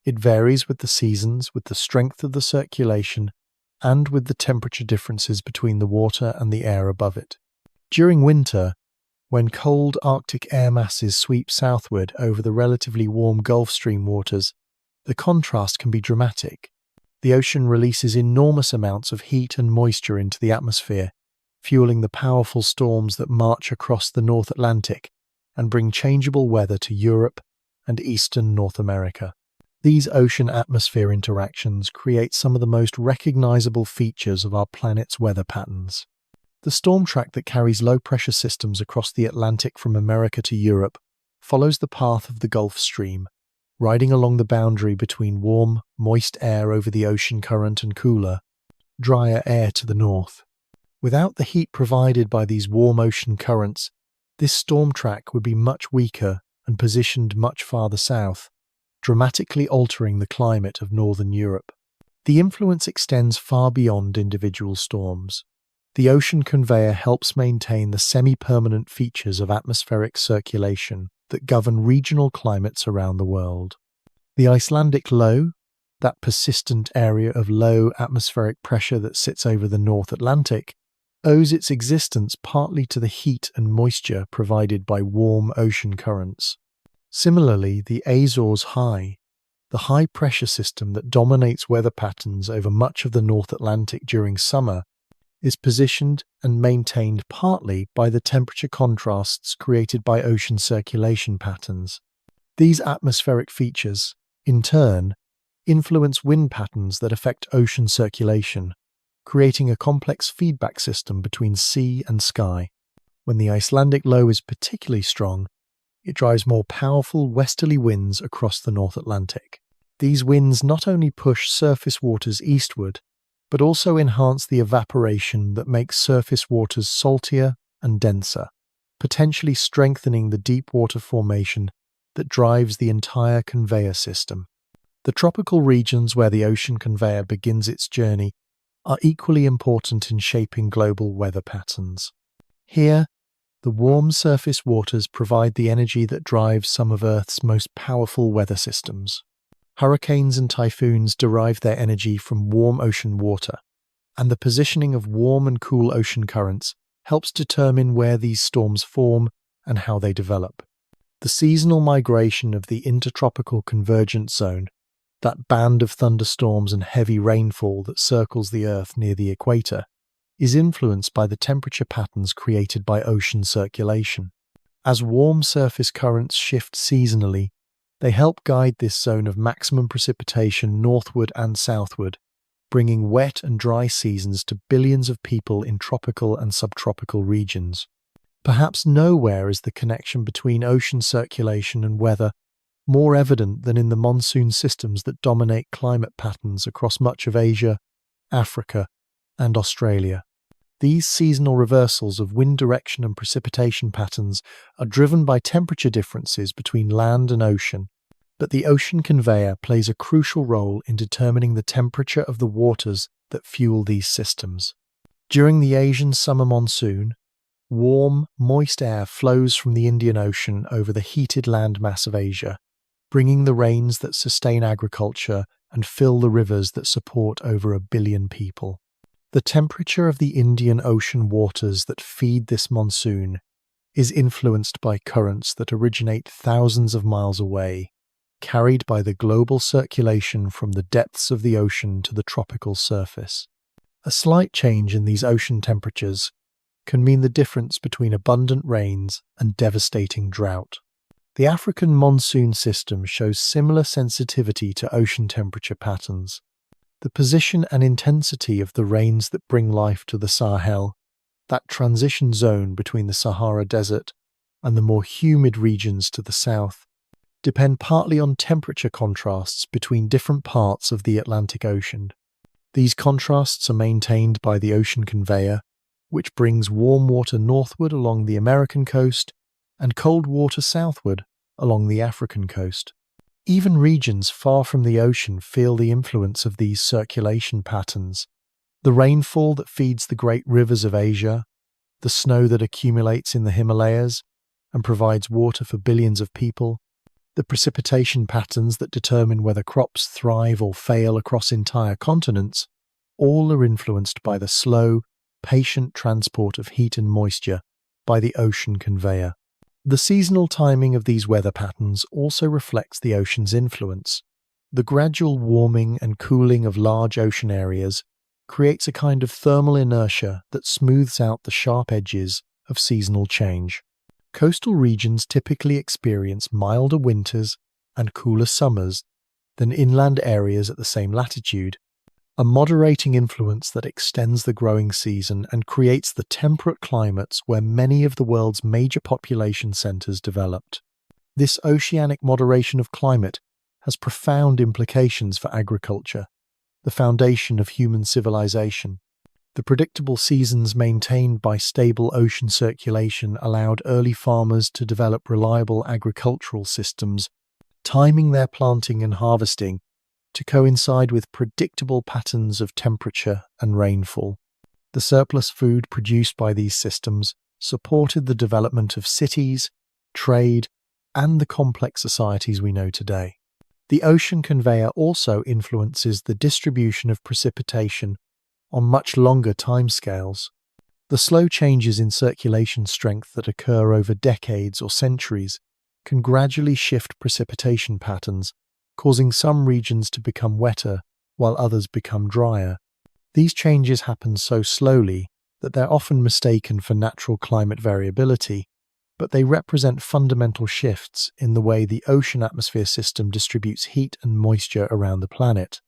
It varies with the seasons, with the strength of the circulation, and with the temperature differences between the water and the air above it. During winter, when cold Arctic air masses sweep southward over the relatively warm Gulf Stream waters, the contrast can be dramatic. The ocean releases enormous amounts of heat and moisture into the atmosphere, fueling the powerful storms that march across the North Atlantic and bring changeable weather to Europe and eastern North America. These ocean-atmosphere interactions create some of the most recognizable features of our planet's weather patterns. The storm track that carries low-pressure systems across the Atlantic from America to Europe follows the path of the Gulf Stream, riding along the boundary between warm, moist air over the ocean current and cooler, drier air to the north. Without the heat provided by these warm ocean currents, this storm track would be much weaker and positioned much farther south, dramatically altering the climate of northern Europe. The influence extends far beyond individual storms. The ocean conveyor helps maintain the semi-permanent features of atmospheric circulation that govern regional climates around the world. The Icelandic low, that persistent area of low atmospheric pressure that sits over the North Atlantic, owes its existence partly to the heat and moisture provided by warm ocean currents. Similarly, the Azores High, the high-pressure system that dominates weather patterns over much of the North Atlantic during summer, is positioned and maintained partly by the temperature contrasts created by ocean circulation patterns. These atmospheric features, in turn, influence wind patterns that affect ocean circulation, creating a complex feedback system between sea and sky. When the Icelandic low is particularly strong, it drives more powerful westerly winds across the North Atlantic. These winds not only push surface waters eastward, but also enhance the evaporation that makes surface waters saltier and denser, potentially strengthening the deep water formation that drives the entire conveyor system. The tropical regions where the ocean conveyor begins its journey are equally important in shaping global weather patterns. Here, the warm surface waters provide the energy that drives some of Earth's most powerful weather systems. Hurricanes and typhoons derive their energy from warm ocean water, and the positioning of warm and cool ocean currents helps determine where these storms form and how they develop. The seasonal migration of the intertropical convergence zone, that band of thunderstorms and heavy rainfall that circles the Earth near the equator, is influenced by the temperature patterns created by ocean circulation. As warm surface currents shift seasonally, they help guide this zone of maximum precipitation northward and southward, bringing wet and dry seasons to billions of people in tropical and subtropical regions. Perhaps nowhere is the connection between ocean circulation and weather more evident than in the monsoon systems that dominate climate patterns across much of Asia, Africa, and Australia. These seasonal reversals of wind direction and precipitation patterns are driven by temperature differences between land and ocean, but the ocean conveyor plays a crucial role in determining the temperature of the waters that fuel these systems. During the Asian summer monsoon, warm, moist air flows from the Indian Ocean over the heated landmass of Asia, bringing the rains that sustain agriculture and fill the rivers that support over 1 billion people. The temperature of the Indian Ocean waters that feed this monsoon is influenced by currents that originate thousands of miles away, carried by the global circulation from the depths of the ocean to the tropical surface. A slight change in these ocean temperatures can mean the difference between abundant rains and devastating drought. The African monsoon system shows similar sensitivity to ocean temperature patterns. The position and intensity of the rains that bring life to the Sahel, that transition zone between the Sahara Desert and the more humid regions to the south, depend partly on temperature contrasts between different parts of the Atlantic Ocean. These contrasts are maintained by the ocean conveyor, which brings warm water northward along the American coast and cold water southward along the African coast. Even regions far from the ocean feel the influence of these circulation patterns. The rainfall that feeds the great rivers of Asia, the snow that accumulates in the Himalayas and provides water for billions of people, the precipitation patterns that determine whether crops thrive or fail across entire continents, all are influenced by the slow, patient transport of heat and moisture by the ocean conveyor. The seasonal timing of these weather patterns also reflects the ocean's influence. The gradual warming and cooling of large ocean areas creates a kind of thermal inertia that smooths out the sharp edges of seasonal change. Coastal regions typically experience milder winters and cooler summers than inland areas at the same latitude, a moderating influence that extends the growing season and creates the temperate climates where many of the world's major population centers developed. This oceanic moderation of climate has profound implications for agriculture, the foundation of human civilization. The predictable seasons maintained by stable ocean circulation allowed early farmers to develop reliable agricultural systems, timing their planting and harvesting to coincide with predictable patterns of temperature and rainfall. The surplus food produced by these systems supported the development of cities, trade, and the complex societies we know today. The ocean conveyor also influences the distribution of precipitation on much longer timescales. The slow changes in circulation strength that occur over decades or centuries can gradually shift precipitation patterns, causing some regions to become wetter while others become drier. These changes happen so slowly that they're often mistaken for natural climate variability, but they represent fundamental shifts in the way the ocean atmosphere system distributes heat and moisture around the planet.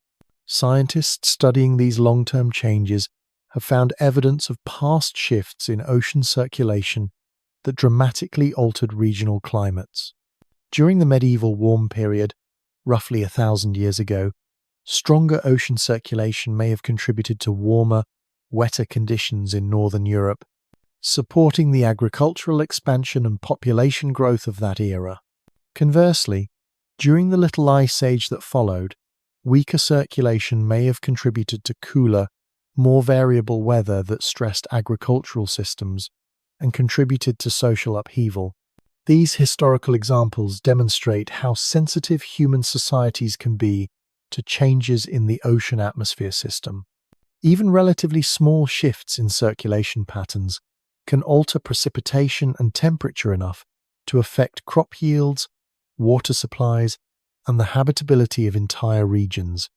Scientists studying these long-term changes have found evidence of past shifts in ocean circulation that dramatically altered regional climates. During the medieval warm period, roughly 1,000 years ago, stronger ocean circulation may have contributed to warmer, wetter conditions in northern Europe, supporting the agricultural expansion and population growth of that era. Conversely, during the Little Ice Age that followed, weaker circulation may have contributed to cooler, more variable weather that stressed agricultural systems and contributed to social upheaval. These historical examples demonstrate how sensitive human societies can be to changes in the ocean atmosphere system. Even relatively small shifts in circulation patterns can alter precipitation and temperature enough to affect crop yields, water supplies, and the habitability of entire regions.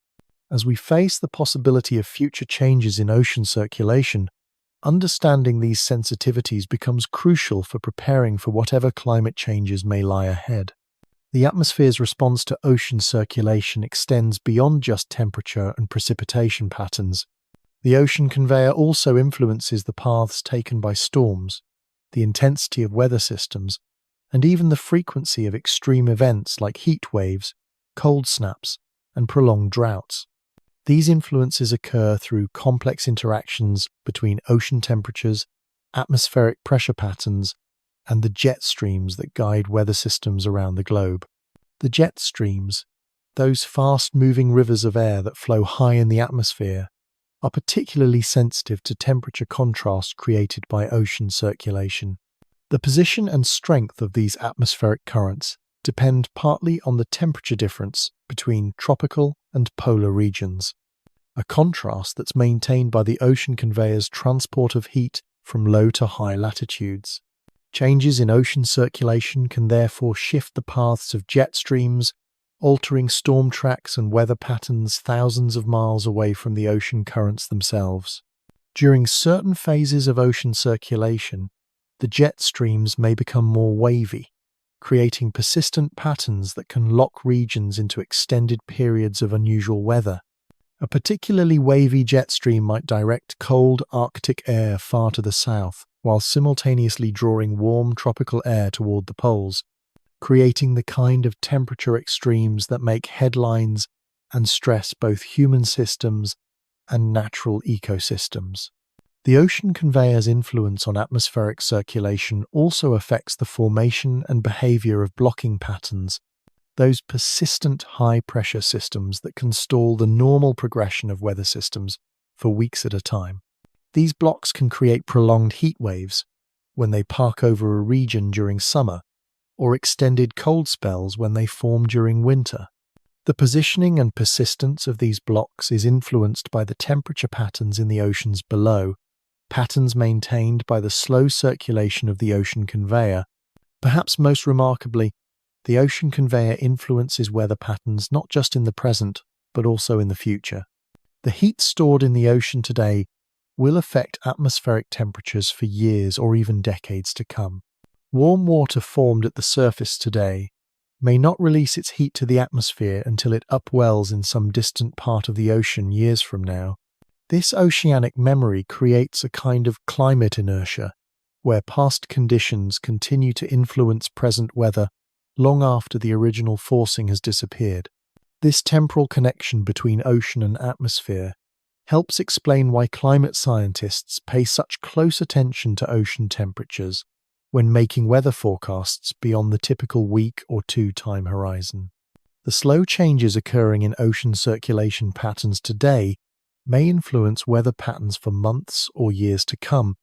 As we face the possibility of future changes in ocean circulation, understanding these sensitivities becomes crucial for preparing for whatever climate changes may lie ahead. The atmosphere's response to ocean circulation extends beyond just temperature and precipitation patterns. The ocean conveyor also influences the paths taken by storms, the intensity of weather systems, and even the frequency of extreme events like heat waves, cold snaps, and prolonged droughts. These influences occur through complex interactions between ocean temperatures, atmospheric pressure patterns, and the jet streams that guide weather systems around the globe. The jet streams, those fast-moving rivers of air that flow high in the atmosphere, are particularly sensitive to temperature contrast created by ocean circulation. The position and strength of these atmospheric currents depend partly on the temperature difference between tropical and polar regions, a contrast that's maintained by the ocean conveyor's transport of heat from low to high latitudes. Changes in ocean circulation can therefore shift the paths of jet streams, altering storm tracks and weather patterns thousands of miles away from the ocean currents themselves. During certain phases of ocean circulation, the jet streams may become more wavy, creating persistent patterns that can lock regions into extended periods of unusual weather. A particularly wavy jet stream might direct cold Arctic air far to the south, while simultaneously drawing warm tropical air toward the poles, creating the kind of temperature extremes that make headlines and stress both human systems and natural ecosystems. The ocean conveyor's influence on atmospheric circulation also affects the formation and behavior of blocking patterns, those persistent high-pressure systems that can stall the normal progression of weather systems for weeks at a time. These blocks can create prolonged heat waves when they park over a region during summer, or extended cold spells when they form during winter. The positioning and persistence of these blocks is influenced by the temperature patterns in the oceans below, patterns maintained by the slow circulation of the ocean conveyor. Perhaps most remarkably, the ocean conveyor influences weather patterns not just in the present, but also in the future. The heat stored in the ocean today will affect atmospheric temperatures for years or even decades to come. Warm water formed at the surface today may not release its heat to the atmosphere until it upwells in some distant part of the ocean years from now. This oceanic memory creates a kind of climate inertia, where past conditions continue to influence present weather long after the original forcing has disappeared. This temporal connection between ocean and atmosphere helps explain why climate scientists pay such close attention to ocean temperatures when making weather forecasts beyond the typical week or two time horizon. The slow changes occurring in ocean circulation patterns today may influence weather patterns for months or years to come,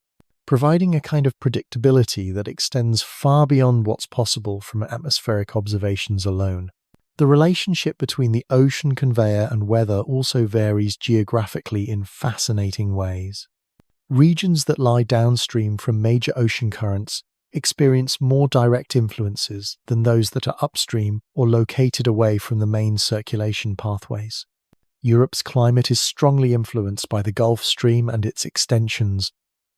providing a kind of predictability that extends far beyond what's possible from atmospheric observations alone. The relationship between the ocean conveyor and weather also varies geographically in fascinating ways. Regions that lie downstream from major ocean currents experience more direct influences than those that are upstream or located away from the main circulation pathways. Europe's climate is strongly influenced by the Gulf Stream and its extensions,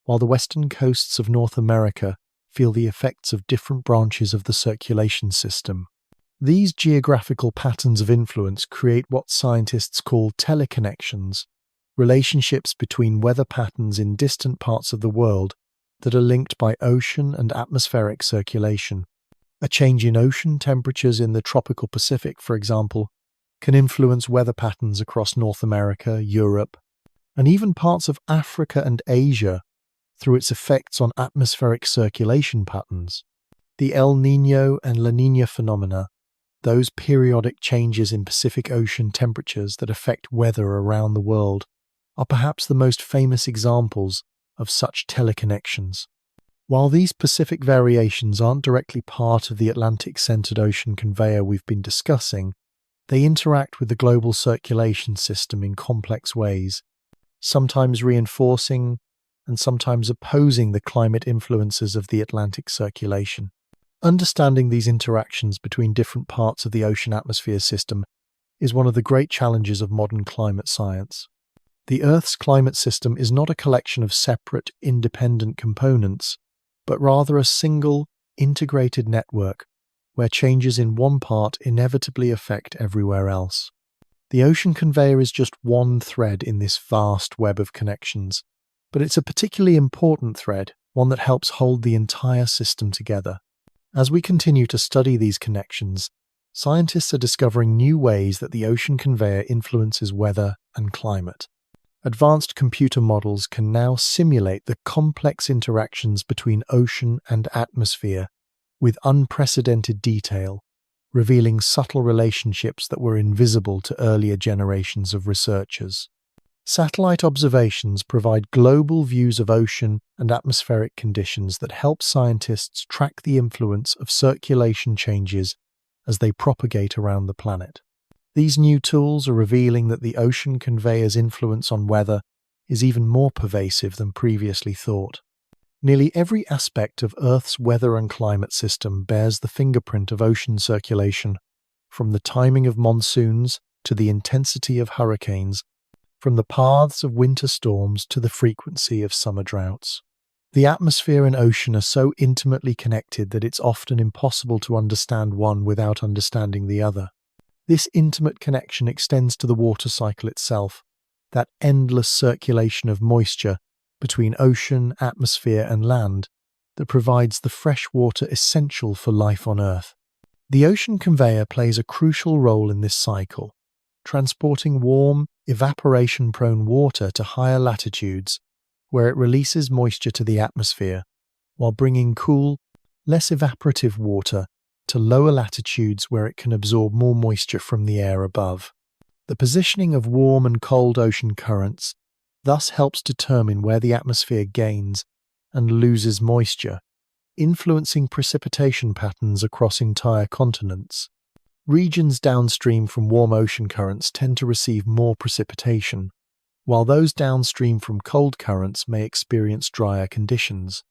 while the western coasts of North America feel the effects of different branches of the circulation system. These geographical patterns of influence create what scientists call teleconnections, relationships between weather patterns in distant parts of the world that are linked by ocean and atmospheric circulation. A change in ocean temperatures in the tropical Pacific, for example, can influence weather patterns across North America, Europe, and even parts of Africa and Asia through its effects on atmospheric circulation patterns. The El Niño and La Niña phenomena, those periodic changes in Pacific Ocean temperatures that affect weather around the world, are perhaps the most famous examples of such teleconnections. While these Pacific variations aren't directly part of the Atlantic-centered ocean conveyor we've been discussing, they interact with the global circulation system in complex ways, sometimes reinforcing and sometimes opposing the climate influences of the Atlantic circulation. Understanding these interactions between different parts of the ocean atmosphere system is one of the great challenges of modern climate science. The Earth's climate system is not a collection of separate, independent components, but rather a single, integrated network where changes in one part inevitably affect everywhere else. The ocean conveyor is just one thread in this vast web of connections, but it's a particularly important thread, one that helps hold the entire system together. As we continue to study these connections, scientists are discovering new ways that the ocean conveyor influences weather and climate. Advanced computer models can now simulate the complex interactions between ocean and atmosphere with unprecedented detail, revealing subtle relationships that were invisible to earlier generations of researchers. Satellite observations provide global views of ocean and atmospheric conditions that help scientists track the influence of circulation changes as they propagate around the planet. These new tools are revealing that the ocean conveyor's influence on weather is even more pervasive than previously thought. Nearly every aspect of Earth's weather and climate system bears the fingerprint of ocean circulation, from the timing of monsoons to the intensity of hurricanes, from the paths of winter storms to the frequency of summer droughts. The atmosphere and ocean are so intimately connected that it's often impossible to understand one without understanding the other. This intimate connection extends to the water cycle itself, that endless circulation of moisture between ocean, atmosphere, and land that provides the fresh water essential for life on Earth. The ocean conveyor plays a crucial role in this cycle, transporting warm, evaporation-prone water to higher latitudes, where it releases moisture to the atmosphere, while bringing cool, less evaporative water to lower latitudes where it can absorb more moisture from the air above. The positioning of warm and cold ocean currents thus helps determine where the atmosphere gains and loses moisture, influencing precipitation patterns across entire continents. Regions downstream from warm ocean currents tend to receive more precipitation, while those downstream from cold currents may experience drier conditions.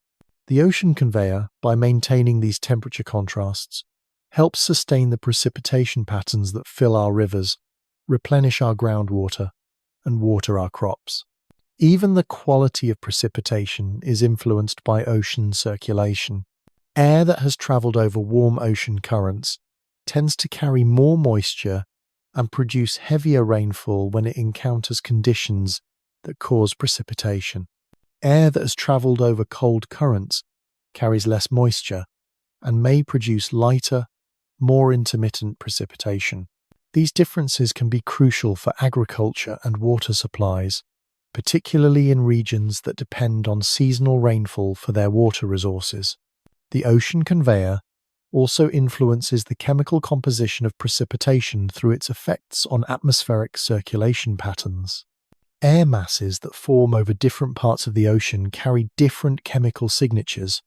The ocean conveyor, by maintaining these temperature contrasts, helps sustain the precipitation patterns that fill our rivers, replenish our groundwater, and water our crops. Even the quality of precipitation is influenced by ocean circulation. Air that has traveled over warm ocean currents tends to carry more moisture and produce heavier rainfall when it encounters conditions that cause precipitation. Air that has traveled over cold currents carries less moisture and may produce lighter, more intermittent precipitation. These differences can be crucial for agriculture and water supplies, particularly in regions that depend on seasonal rainfall for their water resources. The ocean conveyor also influences the chemical composition of precipitation through its effects on atmospheric circulation patterns. Air masses that form over different parts of the ocean carry different chemical signatures,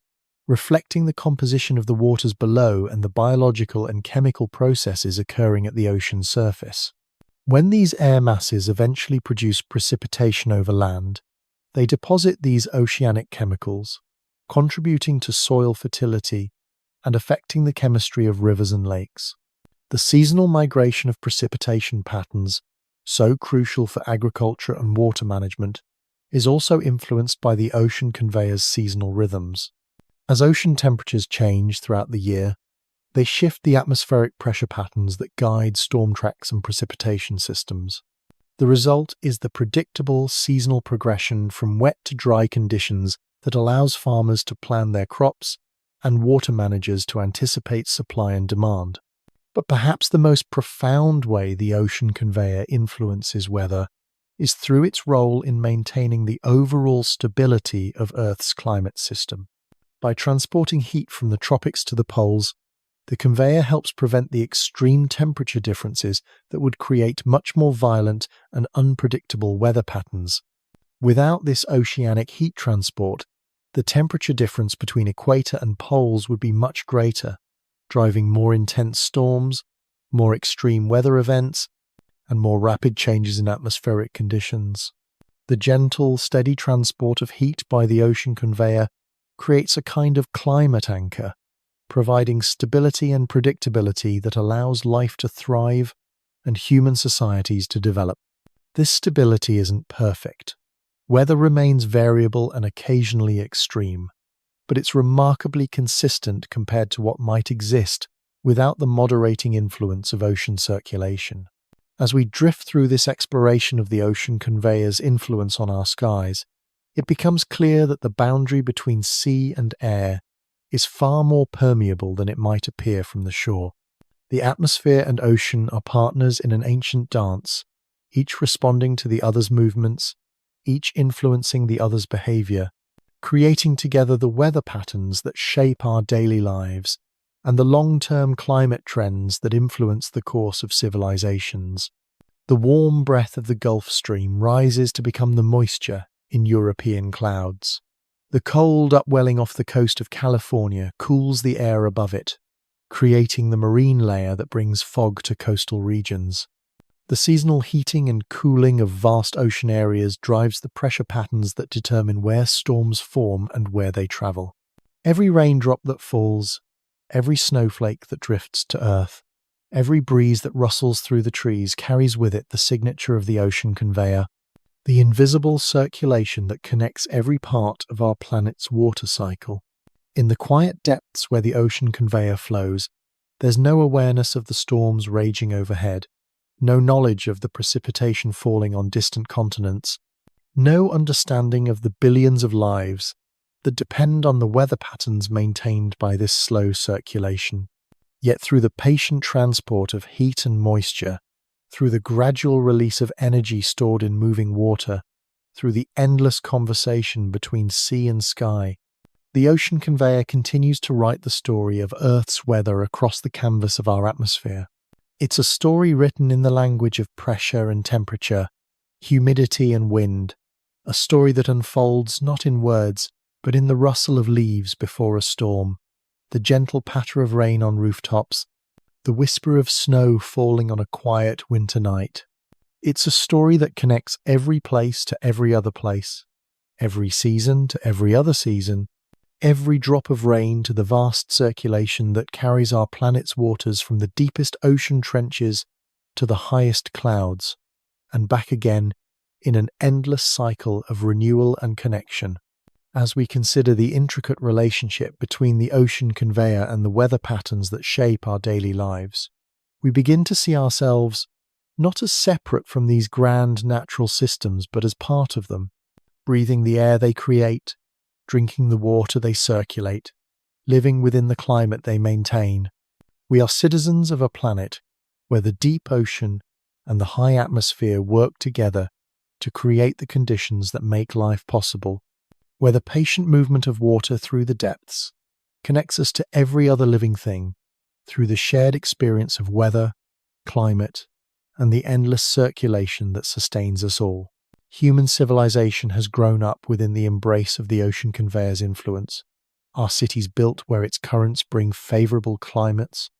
reflecting the composition of the waters below and the biological and chemical processes occurring at the ocean's surface. When these air masses eventually produce precipitation over land, they deposit these oceanic chemicals, contributing to soil fertility and affecting the chemistry of rivers and lakes. The seasonal migration of precipitation patterns, so crucial for agriculture and water management, is also influenced by the ocean conveyor's seasonal rhythms. As ocean temperatures change throughout the year, they shift the atmospheric pressure patterns that guide storm tracks and precipitation systems. The result is the predictable seasonal progression from wet to dry conditions that allows farmers to plan their crops and water managers to anticipate supply and demand. But perhaps the most profound way the ocean conveyor influences weather is through its role in maintaining the overall stability of Earth's climate system. By transporting heat from the tropics to the poles, the conveyor helps prevent the extreme temperature differences that would create much more violent and unpredictable weather patterns. Without this oceanic heat transport, the temperature difference between equator and poles would be much greater, driving more intense storms, more extreme weather events, and more rapid changes in atmospheric conditions. The gentle, steady transport of heat by the ocean conveyor creates a kind of climate anchor, providing stability and predictability that allows life to thrive and human societies to develop. This stability isn't perfect. Weather remains variable and occasionally extreme, but it's remarkably consistent compared to what might exist without the moderating influence of ocean circulation. As we drift through this exploration of the ocean conveyor's influence on our skies, it becomes clear that the boundary between sea and air is far more permeable than it might appear from the shore. The atmosphere and ocean are partners in an ancient dance, each responding to the other's movements, each influencing the other's behavior, creating together the weather patterns that shape our daily lives and the long-term climate trends that influence the course of civilizations. The warm breath of the Gulf Stream rises to become the moisture in European clouds. The cold upwelling off the coast of California cools the air above it, creating the marine layer that brings fog to coastal regions. The seasonal heating and cooling of vast ocean areas drives the pressure patterns that determine where storms form and where they travel. Every raindrop that falls, every snowflake that drifts to Earth, every breeze that rustles through the trees carries with it the signature of the ocean conveyor, the invisible circulation that connects every part of our planet's water cycle. In the quiet depths where the ocean conveyor flows, there's no awareness of the storms raging overhead, no knowledge of the precipitation falling on distant continents, no understanding of the billions of lives that depend on the weather patterns maintained by this slow circulation. Yet through the patient transport of heat and moisture, through the gradual release of energy stored in moving water, through the endless conversation between sea and sky, the ocean conveyor continues to write the story of Earth's weather across the canvas of our atmosphere. It's a story written in the language of pressure and temperature, humidity and wind, a story that unfolds not in words, but in the rustle of leaves before a storm, the gentle patter of rain on rooftops, the whisper of snow falling on a quiet winter night. It's a story that connects every place to every other place, every season to every other season, every drop of rain to the vast circulation that carries our planet's waters from the deepest ocean trenches to the highest clouds, and back again in an endless cycle of renewal and connection. As we consider the intricate relationship between the ocean conveyor and the weather patterns that shape our daily lives, we begin to see ourselves not as separate from these grand natural systems, but as part of them, breathing the air they create, drinking the water they circulate, living within the climate they maintain. We are citizens of a planet where the deep ocean and the high atmosphere work together to create the conditions that make life possible, where the patient movement of water through the depths connects us to every other living thing through the shared experience of weather, climate, and the endless circulation that sustains us all. Human civilization has grown up within the embrace of the ocean conveyor's influence. Our cities built where its currents bring favorable climates,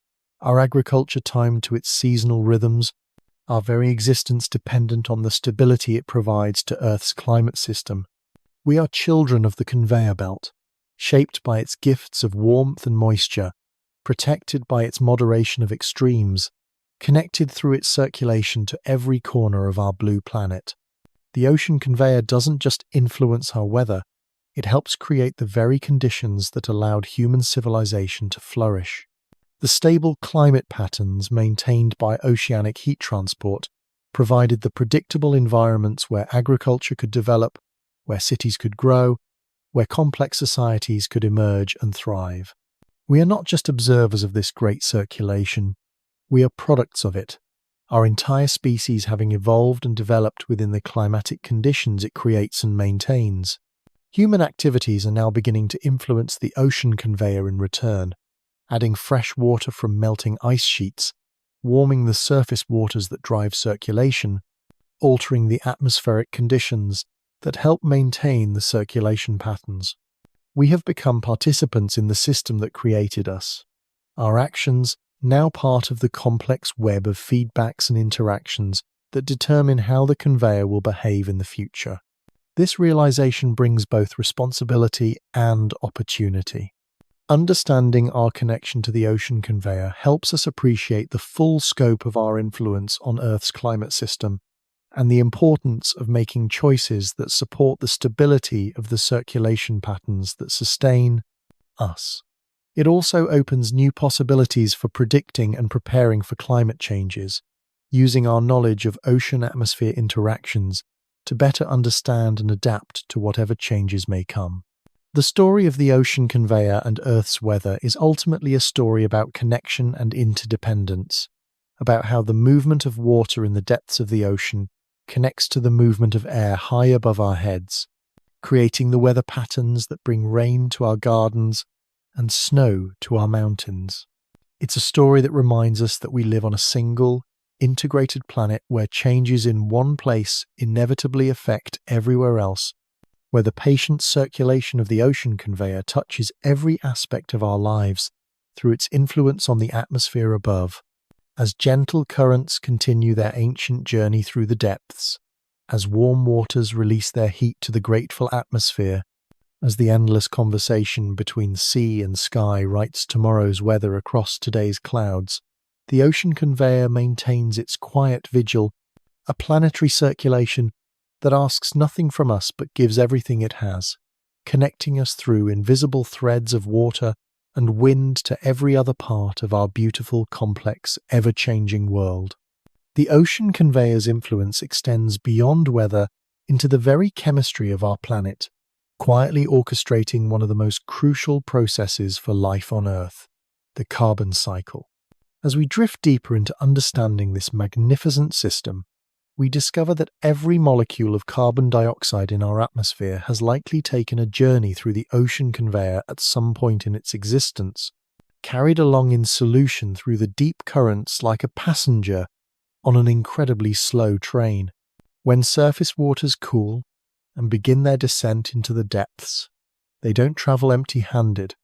our agriculture timed to its seasonal rhythms, our very existence dependent on the stability it provides to Earth's climate system. We are children of the conveyor belt, shaped by its gifts of warmth and moisture, protected by its moderation of extremes, connected through its circulation to every corner of our blue planet. The ocean conveyor doesn't just influence our weather, it helps create the very conditions that allowed human civilization to flourish. The stable climate patterns maintained by oceanic heat transport provided the predictable environments where agriculture could develop, where cities could grow, where complex societies could emerge and thrive. We are not just observers of this great circulation, we are products of it, our entire species having evolved and developed within the climatic conditions it creates and maintains. Human activities are now beginning to influence the ocean conveyor in return, adding fresh water from melting ice sheets, warming the surface waters that drive circulation, altering the atmospheric conditions that help maintain the circulation patterns. We have become participants in the system that created us. Our actions, now part of the complex web of feedbacks and interactions that determine how the conveyor will behave in the future. This realization brings both responsibility and opportunity. Understanding our connection to the ocean conveyor helps us appreciate the full scope of our influence on Earth's climate system and the importance of making choices that support the stability of the circulation patterns that sustain us. It also opens new possibilities for predicting and preparing for climate changes, using our knowledge of ocean-atmosphere interactions to better understand and adapt to whatever changes may come. The story of the ocean conveyor and Earth's weather is ultimately a story about connection and interdependence, about how the movement of water in the depths of the ocean connects to the movement of air high above our heads, creating the weather patterns that bring rain to our gardens and snow to our mountains. It's a story that reminds us that we live on a single, integrated planet where changes in one place inevitably affect everywhere else, where the patient circulation of the ocean conveyor touches every aspect of our lives through its influence on the atmosphere above. As gentle currents continue their ancient journey through the depths, as warm waters release their heat to the grateful atmosphere, as the endless conversation between sea and sky writes tomorrow's weather across today's clouds, the ocean conveyor maintains its quiet vigil, a planetary circulation that asks nothing from us but gives everything it has, connecting us through invisible threads of water and wind to every other part of our beautiful, complex, ever-changing world. The ocean conveyor's influence extends beyond weather into the very chemistry of our planet, quietly orchestrating one of the most crucial processes for life on Earth, the carbon cycle. As we drift deeper into understanding this magnificent system, we discover that every molecule of carbon dioxide in our atmosphere has likely taken a journey through the ocean conveyor at some point in its existence, carried along in solution through the deep currents like a passenger on an incredibly slow train. When surface waters cool and begin their descent into the depths, they don't travel empty-handed.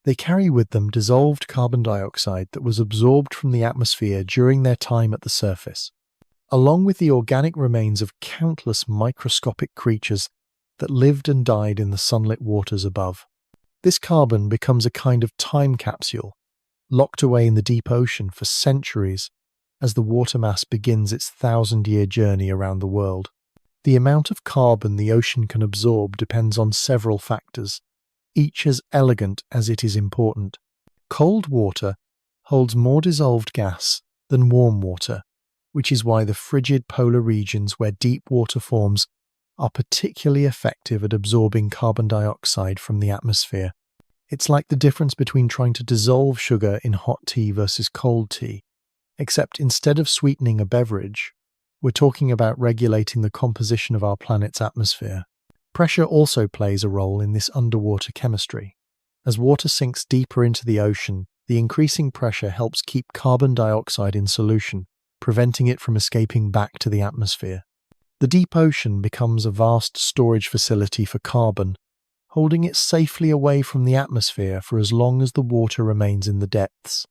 They carry with them dissolved carbon dioxide that was absorbed from the atmosphere during their time at the surface, along with the organic remains of countless microscopic creatures that lived and died in the sunlit waters above. This carbon becomes a kind of time capsule, locked away in the deep ocean for centuries as the water mass begins its 1,000-year journey around the world. The amount of carbon the ocean can absorb depends on several factors, each as elegant as it is important. Cold water holds more dissolved gas than warm water, which is why the frigid polar regions where deep water forms are particularly effective at absorbing carbon dioxide from the atmosphere. It's like the difference between trying to dissolve sugar in hot tea versus cold tea, except instead of sweetening a beverage, we're talking about regulating the composition of our planet's atmosphere. Pressure also plays a role in this underwater chemistry. As water sinks deeper into the ocean, the increasing pressure helps keep carbon dioxide in solution, preventing it from escaping back to the atmosphere. The deep ocean becomes a vast storage facility for carbon, holding it safely away from the atmosphere for as long as the water remains in the depths.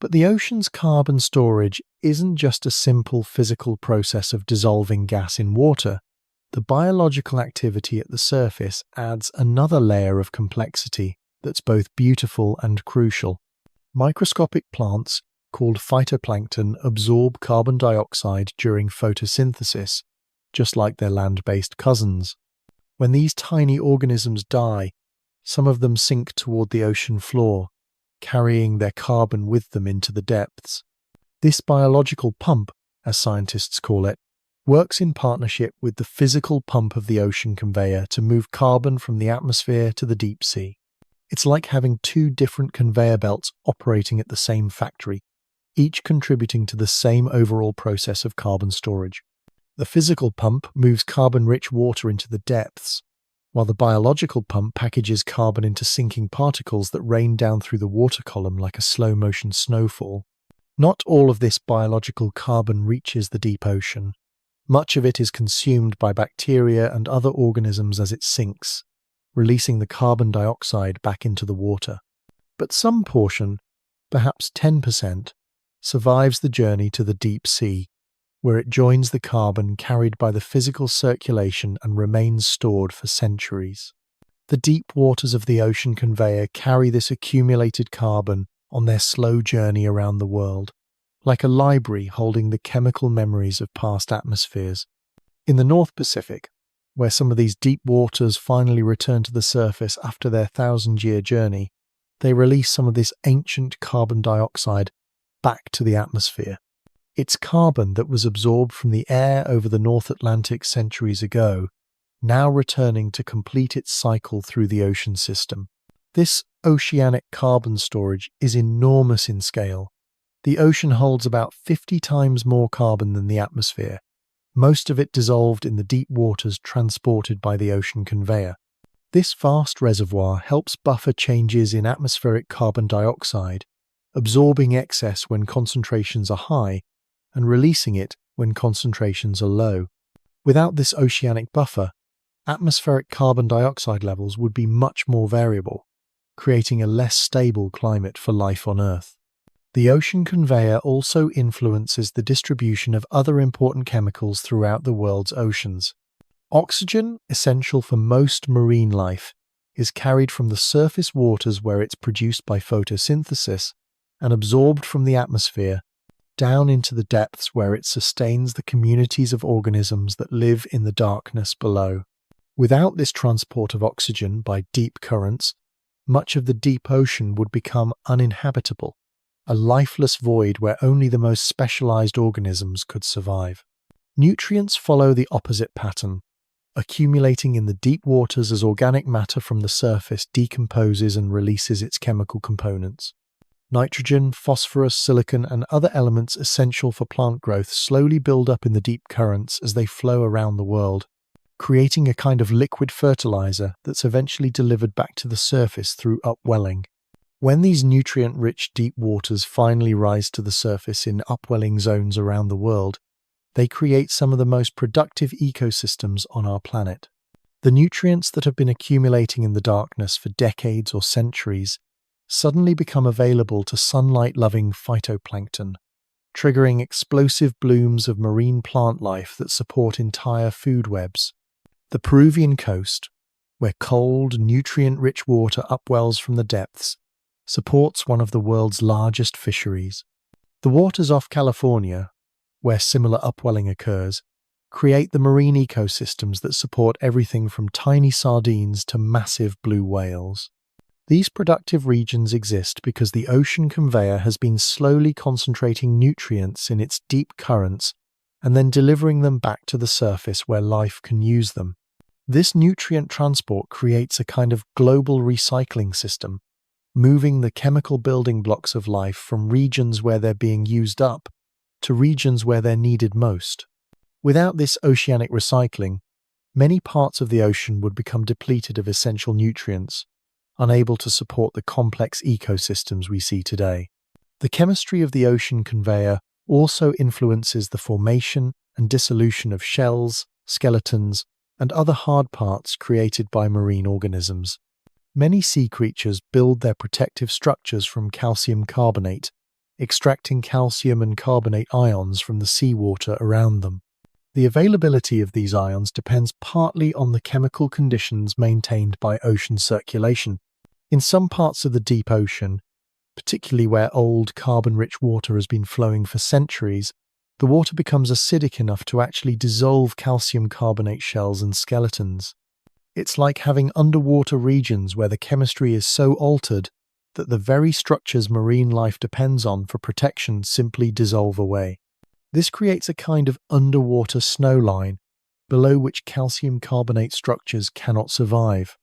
But the ocean's carbon storage isn't just a simple physical process of dissolving gas in water. The biological activity at the surface adds another layer of complexity that's both beautiful and crucial. Microscopic plants, called phytoplankton, absorb carbon dioxide during photosynthesis, just like their land-based cousins. When these tiny organisms die, some of them sink toward the ocean floor, carrying their carbon with them into the depths. This biological pump, as scientists call it, works in partnership with the physical pump of the ocean conveyor to move carbon from the atmosphere to the deep sea. It's like having two different conveyor belts operating at the same factory, each contributing to the same overall process of carbon storage. The physical pump moves carbon-rich water into the depths, while the biological pump packages carbon into sinking particles that rain down through the water column like a slow-motion snowfall. Not all of this biological carbon reaches the deep ocean. Much of it is consumed by bacteria and other organisms as it sinks, releasing the carbon dioxide back into the water. But some portion, perhaps 10%, survives the journey to the deep sea, where it joins the carbon carried by the physical circulation and remains stored for centuries. The deep waters of the ocean conveyor carry this accumulated carbon on their slow journey around the world, like a library holding the chemical memories of past atmospheres. In the North Pacific, where some of these deep waters finally return to the surface after their 1,000-year journey, they release some of this ancient carbon dioxide back to the atmosphere. It's carbon that was absorbed from the air over the North Atlantic centuries ago, now returning to complete its cycle through the ocean system. This oceanic carbon storage is enormous in scale. The ocean holds about 50 times more carbon than the atmosphere, most of it dissolved in the deep waters transported by the ocean conveyor. This vast reservoir helps buffer changes in atmospheric carbon dioxide, absorbing excess when concentrations are high and releasing it when concentrations are low. Without this oceanic buffer, atmospheric carbon dioxide levels would be much more variable, creating a less stable climate for life on Earth. The ocean conveyor also influences the distribution of other important chemicals throughout the world's oceans. Oxygen, essential for most marine life, is carried from the surface waters where it's produced by photosynthesis and absorbed from the atmosphere down into the depths where it sustains the communities of organisms that live in the darkness below. Without this transport of oxygen by deep currents, much of the deep ocean would become uninhabitable, a lifeless void where only the most specialized organisms could survive. Nutrients follow the opposite pattern, accumulating in the deep waters as organic matter from the surface decomposes and releases its chemical components. Nitrogen, phosphorus, silicon, and other elements essential for plant growth slowly build up in the deep currents as they flow around the world, creating a kind of liquid fertilizer that's eventually delivered back to the surface through upwelling. When these nutrient-rich deep waters finally rise to the surface in upwelling zones around the world, they create some of the most productive ecosystems on our planet. The nutrients that have been accumulating in the darkness for decades or centuries suddenly become available to sunlight-loving phytoplankton, triggering explosive blooms of marine plant life that support entire food webs. The Peruvian coast, where cold, nutrient-rich water upwells from the depths, supports one of the world's largest fisheries. The waters off California, where similar upwelling occurs, create the marine ecosystems that support everything from tiny sardines to massive blue whales. These productive regions exist because the ocean conveyor has been slowly concentrating nutrients in its deep currents and then delivering them back to the surface where life can use them. This nutrient transport creates a kind of global recycling system, moving the chemical building blocks of life from regions where they're being used up to regions where they're needed most. Without this oceanic recycling, many parts of the ocean would become depleted of essential nutrients, unable to support the complex ecosystems we see today. The chemistry of the ocean conveyor also influences the formation and dissolution of shells, skeletons, and other hard parts created by marine organisms. Many sea creatures build their protective structures from calcium carbonate, extracting calcium and carbonate ions from the seawater around them. The availability of these ions depends partly on the chemical conditions maintained by ocean circulation. In some parts of the deep ocean, particularly where old carbon-rich water has been flowing for centuries, the water becomes acidic enough to actually dissolve calcium carbonate shells and skeletons. It's like having underwater regions where the chemistry is so altered that the very structures marine life depends on for protection simply dissolve away. This creates a kind of underwater snow line, below which calcium carbonate structures cannot survive.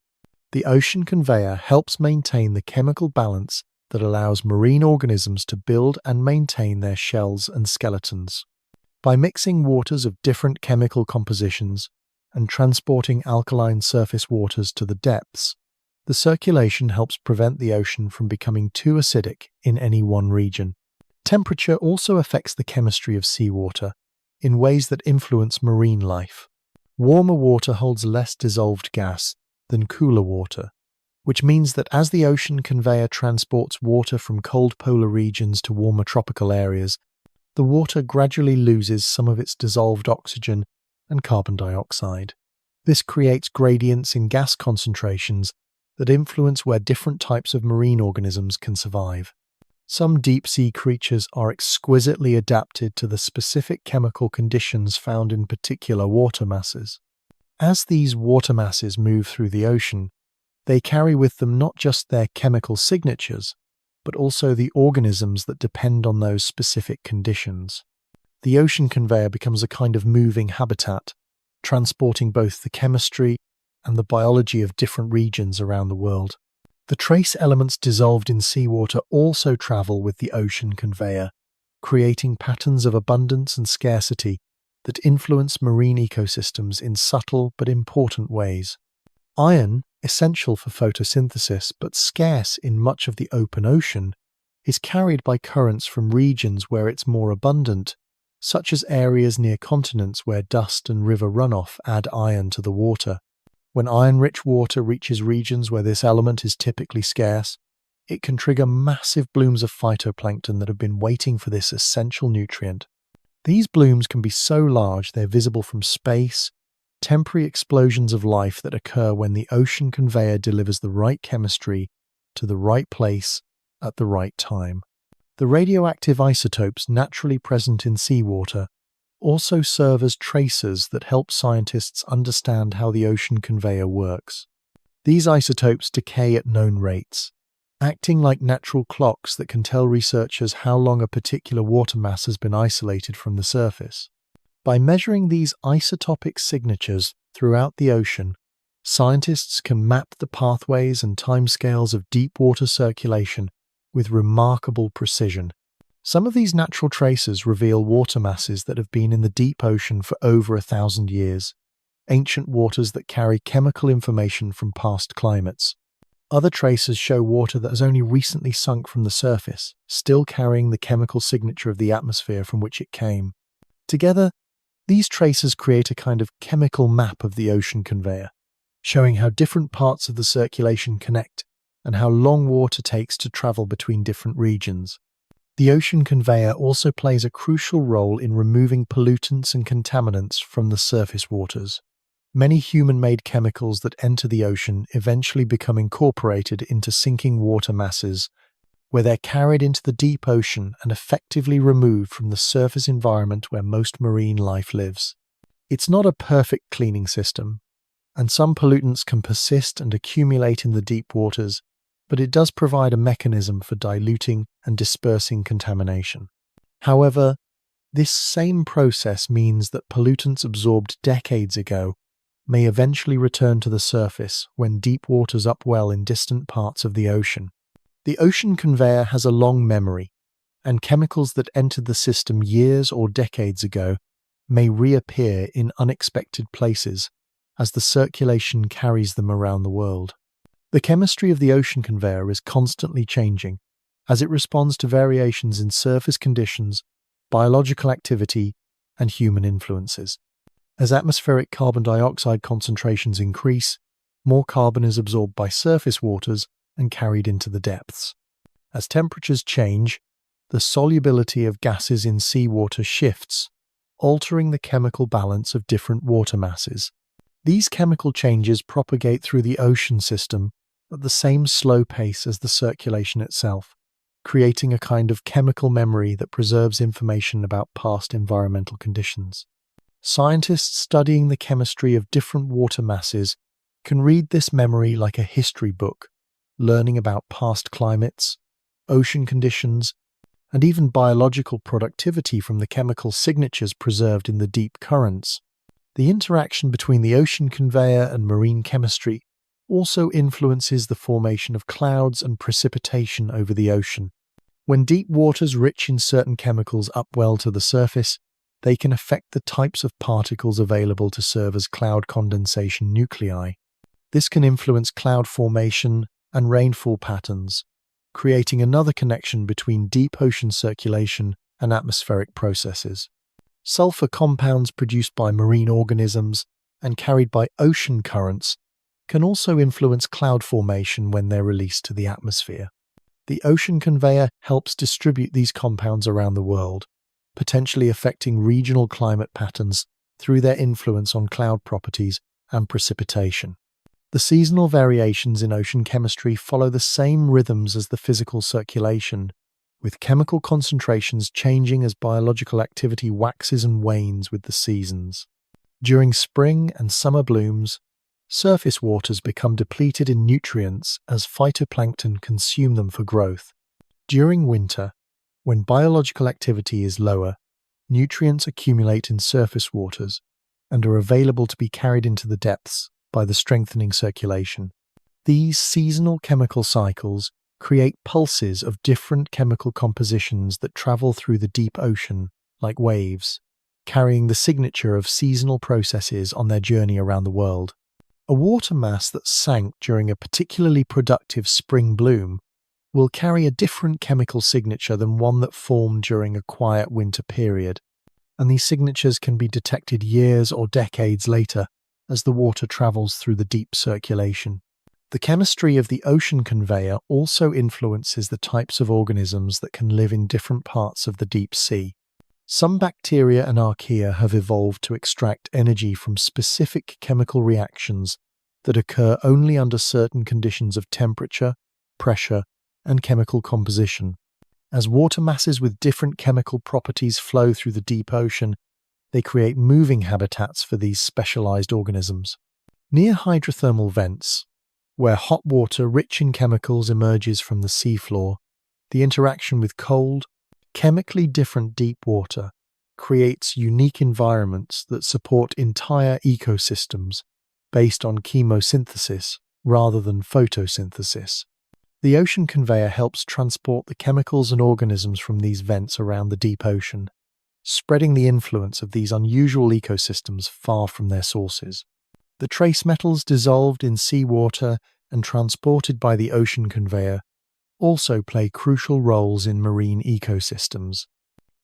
The ocean conveyor helps maintain the chemical balance that allows marine organisms to build and maintain their shells and skeletons. By mixing waters of different chemical compositions and transporting alkaline surface waters to the depths, the circulation helps prevent the ocean from becoming too acidic in any one region. Temperature also affects the chemistry of seawater in ways that influence marine life. Warmer water holds less dissolved gas than cooler water, which means that as the ocean conveyor transports water from cold polar regions to warmer tropical areas, the water gradually loses some of its dissolved oxygen and carbon dioxide. This creates gradients in gas concentrations that influence where different types of marine organisms can survive. Some deep-sea creatures are exquisitely adapted to the specific chemical conditions found in particular water masses. As these water masses move through the ocean, they carry with them not just their chemical signatures, but also the organisms that depend on those specific conditions. The ocean conveyor becomes a kind of moving habitat, transporting both the chemistry and the biology of different regions around the world. The trace elements dissolved in seawater also travel with the ocean conveyor, creating patterns of abundance and scarcity that influence marine ecosystems in subtle but important ways. Iron, essential for photosynthesis but scarce in much of the open ocean, is carried by currents from regions where it's more abundant, such as areas near continents where dust and river runoff add iron to the water. When iron-rich water reaches regions where this element is typically scarce, it can trigger massive blooms of phytoplankton that have been waiting for this essential nutrient. These blooms can be so large they're visible from space, temporary explosions of life that occur when the ocean conveyor delivers the right chemistry to the right place at the right time. The radioactive isotopes naturally present in seawater also serve as tracers that help scientists understand how the ocean conveyor works. These isotopes decay at known rates, acting like natural clocks that can tell researchers how long a particular water mass has been isolated from the surface. By measuring these isotopic signatures throughout the ocean, scientists can map the pathways and timescales of deep water circulation with remarkable precision. Some of these natural traces reveal water masses that have been in the deep ocean for over 1,000 years, ancient waters that carry chemical information from past climates. Other traces show water that has only recently sunk from the surface, still carrying the chemical signature of the atmosphere from which it came. Together, these traces create a kind of chemical map of the ocean conveyor, showing how different parts of the circulation connect and how long water takes to travel between different regions. The ocean conveyor also plays a crucial role in removing pollutants and contaminants from the surface waters. Many human-made chemicals that enter the ocean eventually become incorporated into sinking water masses, where they're carried into the deep ocean and effectively removed from the surface environment where most marine life lives. It's not a perfect cleaning system, and some pollutants can persist and accumulate in the deep waters, but it does provide a mechanism for diluting and dispersing contamination. However, this same process means that pollutants absorbed decades ago may eventually return to the surface when deep waters upwell in distant parts of the ocean. The ocean conveyor has a long memory, and chemicals that entered the system years or decades ago may reappear in unexpected places as the circulation carries them around the world. The chemistry of the ocean conveyor is constantly changing as it responds to variations in surface conditions, biological activity, and human influences. As atmospheric carbon dioxide concentrations increase, more carbon is absorbed by surface waters and carried into the depths. As temperatures change, the solubility of gases in seawater shifts, altering the chemical balance of different water masses. These chemical changes propagate through the ocean system at the same slow pace as the circulation itself, creating a kind of chemical memory that preserves information about past environmental conditions. Scientists studying the chemistry of different water masses can read this memory like a history book, learning about past climates, ocean conditions, and even biological productivity from the chemical signatures preserved in the deep currents. The interaction between the ocean conveyor and marine chemistry also influences the formation of clouds and precipitation over the ocean. When deep waters rich in certain chemicals upwell to the surface, they can affect the types of particles available to serve as cloud condensation nuclei. This can influence cloud formation and rainfall patterns, creating another connection between deep ocean circulation and atmospheric processes. Sulfur compounds produced by marine organisms and carried by ocean currents can also influence cloud formation when they're released to the atmosphere. The ocean conveyor helps distribute these compounds around the world, potentially affecting regional climate patterns through their influence on cloud properties and precipitation. The seasonal variations in ocean chemistry follow the same rhythms as the physical circulation, with chemical concentrations changing as biological activity waxes and wanes with the seasons. During spring and summer blooms, surface waters become depleted in nutrients as phytoplankton consume them for growth. During winter, when biological activity is lower, nutrients accumulate in surface waters and are available to be carried into the depths by the strengthening circulation. These seasonal chemical cycles create pulses of different chemical compositions that travel through the deep ocean like waves. carrying the signature of seasonal processes on their journey around the world. A water mass that sank during a particularly productive spring bloom will carry a different chemical signature than one that formed during a quiet winter period, and these signatures can be detected years or decades later as the water travels through the deep circulation. The chemistry of the ocean conveyor also influences the types of organisms that can live in different parts of the deep sea. Some bacteria and archaea have evolved to extract energy from specific chemical reactions that occur only under certain conditions of temperature, pressure, and chemical composition. As water masses with different chemical properties flow through the deep ocean, they create moving habitats for these specialized organisms. Near hydrothermal vents, where hot water rich in chemicals emerges from the seafloor, the interaction with cold, chemically different deep water creates unique environments that support entire ecosystems based on chemosynthesis rather than photosynthesis. The ocean conveyor helps transport the chemicals and organisms from these vents around the deep ocean, spreading the influence of these unusual ecosystems far from their sources. The trace metals dissolved in seawater and transported by the ocean conveyor also play crucial roles in marine ecosystems.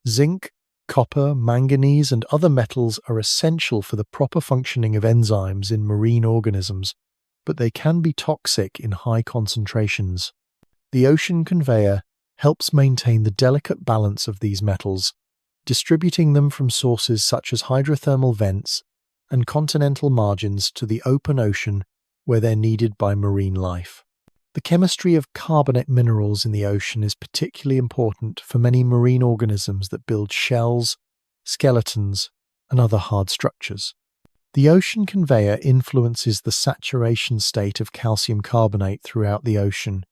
Zinc, copper, manganese, and other metals are essential for the proper functioning of enzymes in marine organisms, but they can be toxic in high concentrations. The ocean conveyor helps maintain the delicate balance of these metals, distributing them from sources such as hydrothermal vents and continental margins to the open ocean where they're needed by marine life. The chemistry of carbonate minerals in the ocean is particularly important for many marine organisms that build shells, skeletons, and other hard structures. The ocean conveyor influences the saturation state of calcium carbonate throughout the ocean,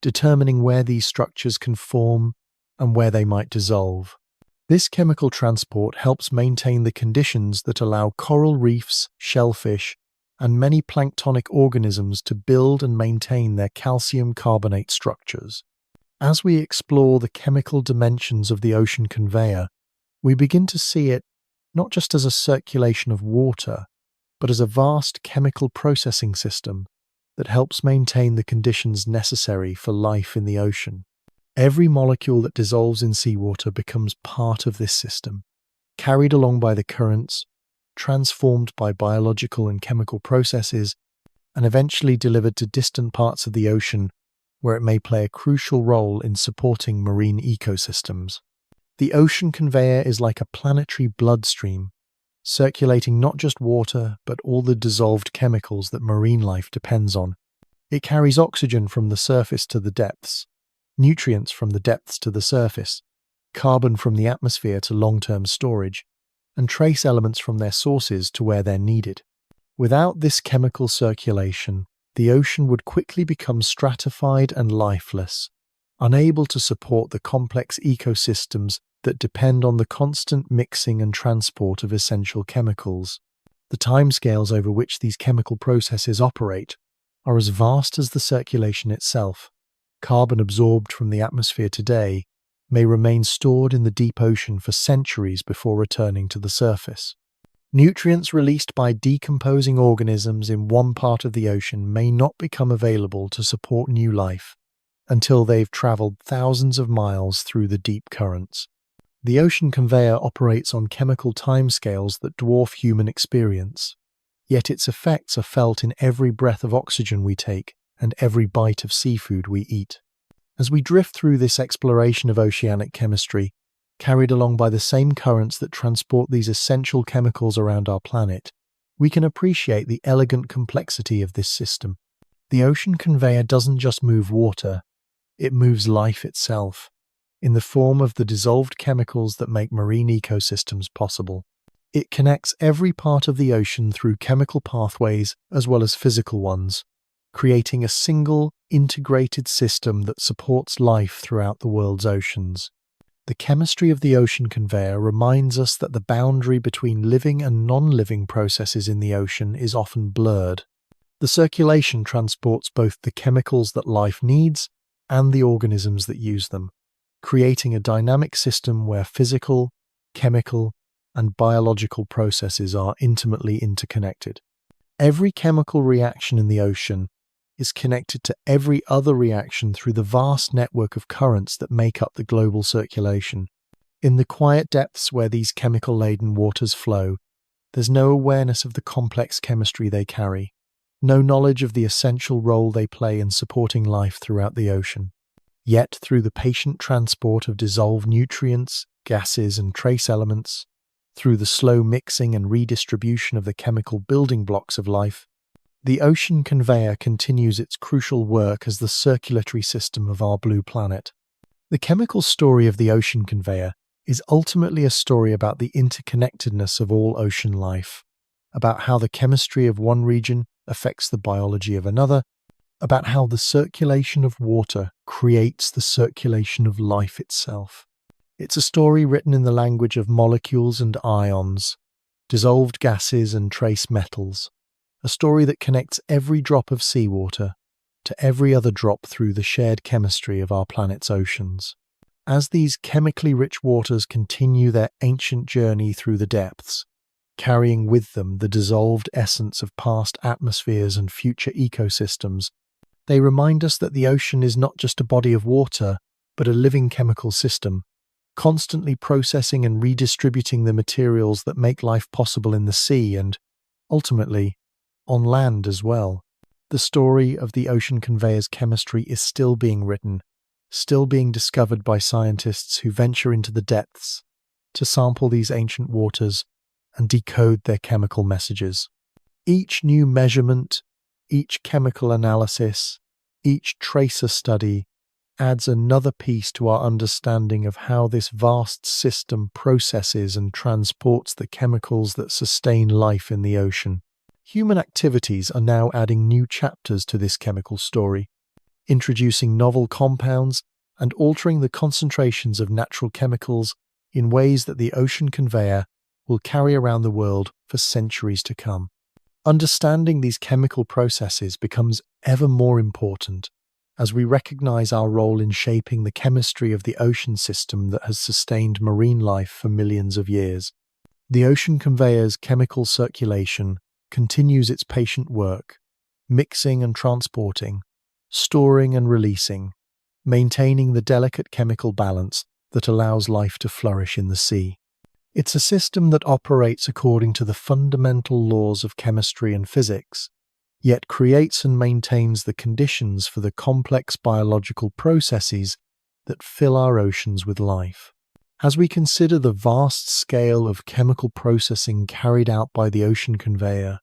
determining where these structures can form and where they might dissolve. This chemical transport helps maintain the conditions that allow coral reefs, shellfish, and many planktonic organisms to build and maintain their calcium carbonate structures. As we explore the chemical dimensions of the ocean conveyor, we begin to see it not just as a circulation of water, but as a vast chemical processing system that helps maintain the conditions necessary for life in the ocean. Every molecule that dissolves in seawater becomes part of this system, carried along by the currents, transformed by biological and chemical processes, and eventually delivered to distant parts of the ocean where it may play a crucial role in supporting marine ecosystems. The ocean conveyor is like a planetary bloodstream, circulating not just water but all the dissolved chemicals that marine life depends on. It carries oxygen from the surface to the depths, nutrients from the depths to the surface, carbon from the atmosphere to long-term storage, and trace elements from their sources to where they're needed. Without this chemical circulation, the ocean would quickly become stratified and lifeless, unable to support the complex ecosystems that depend on the constant mixing and transport of essential chemicals. The timescales over which these chemical processes operate are as vast as the circulation itself. Carbon absorbed from the atmosphere today may remain stored in the deep ocean for centuries before returning to the surface. Nutrients released by decomposing organisms in one part of the ocean may not become available to support new life until they've traveled thousands of miles through the deep currents. The ocean conveyor operates on chemical timescales that dwarf human experience, yet its effects are felt in every breath of oxygen we take and every bite of seafood we eat. As we drift through this exploration of oceanic chemistry, carried along by the same currents that transport these essential chemicals around our planet, we can appreciate the elegant complexity of this system. The ocean conveyor doesn't just move water, it moves life itself, in the form of the dissolved chemicals that make marine ecosystems possible. It connects every part of the ocean through chemical pathways as well as physical ones, creating a single, integrated system that supports life throughout the world's oceans. The chemistry of the ocean conveyor reminds us that the boundary between living and non-living processes in the ocean is often blurred. The circulation transports both the chemicals that life needs and the organisms that use them, creating a dynamic system where physical, chemical, and biological processes are intimately interconnected. Every chemical reaction in the ocean is connected to every other reaction through the vast network of currents that make up the global circulation. In the quiet depths where these chemical-laden waters flow, there's no awareness of the complex chemistry they carry, no knowledge of the essential role they play in supporting life throughout the ocean. Yet, through the patient transport of dissolved nutrients, gases, and trace elements, through the slow mixing and redistribution of the chemical building blocks of life, the ocean conveyor continues its crucial work as the circulatory system of our blue planet. The chemical story of the ocean conveyor is ultimately a story about the interconnectedness of all ocean life, about how the chemistry of one region affects the biology of another, about how the circulation of water creates the circulation of life itself. It's a story written in the language of molecules and ions, dissolved gases and trace metals, a story that connects every drop of seawater to every other drop through the shared chemistry of our planet's oceans. As these chemically rich waters continue their ancient journey through the depths, carrying with them the dissolved essence of past atmospheres and future ecosystems, they remind us that the ocean is not just a body of water, but a living chemical system, constantly processing and redistributing the materials that make life possible in the sea and, ultimately, on land as well. The story of the ocean conveyor's chemistry is still being written, still being discovered by scientists who venture into the depths to sample these ancient waters and decode their chemical messages. Each new measurement, each chemical analysis, each tracer study adds another piece to our understanding of how this vast system processes and transports the chemicals that sustain life in the ocean. Human activities are now adding new chapters to this chemical story, introducing novel compounds and altering the concentrations of natural chemicals in ways that the ocean conveyor will carry around the world for centuries to come. Understanding these chemical processes becomes ever more important as we recognize our role in shaping the chemistry of the ocean system that has sustained marine life for millions of years. The ocean conveyor's chemical circulation continues its patient work, mixing and transporting, storing and releasing, maintaining the delicate chemical balance that allows life to flourish in the sea. It's a system that operates according to the fundamental laws of chemistry and physics, yet creates and maintains the conditions for the complex biological processes that fill our oceans with life. As we consider the vast scale of chemical processing carried out by the ocean conveyor,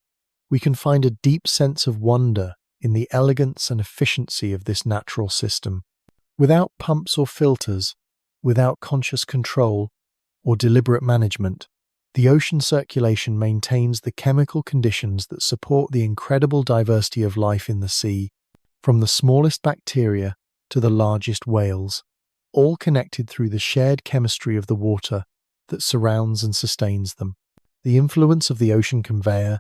we can find a deep sense of wonder in the elegance and efficiency of this natural system. Without pumps or filters, without conscious control or deliberate management, the ocean circulation maintains the chemical conditions that support the incredible diversity of life in the sea, from the smallest bacteria to the largest whales, all connected through the shared chemistry of the water that surrounds and sustains them. The influence of the ocean conveyor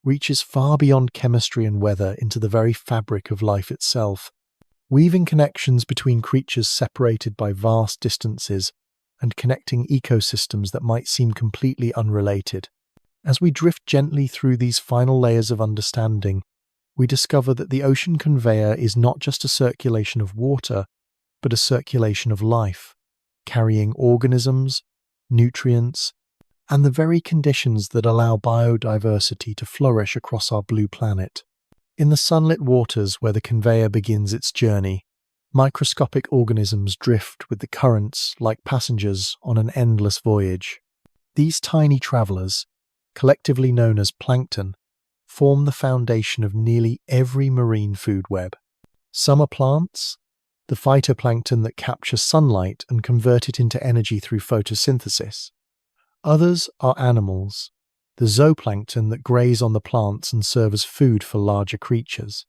reaches far beyond chemistry and weather into the very fabric of life itself, weaving connections between creatures separated by vast distances and connecting ecosystems that might seem completely unrelated. As we drift gently through these final layers of understanding, we discover that the ocean conveyor is not just a circulation of water, but a circulation of life, carrying organisms, nutrients, and the very conditions that allow biodiversity to flourish across our blue planet. In the sunlit waters where the conveyor begins its journey, microscopic organisms drift with the currents like passengers on an endless voyage. These tiny travelers, collectively known as plankton, form the foundation of nearly every marine food web. Some are plants, the phytoplankton that capture sunlight and convert it into energy through photosynthesis. Others are animals, the zooplankton that graze on the plants and serve as food for larger creatures.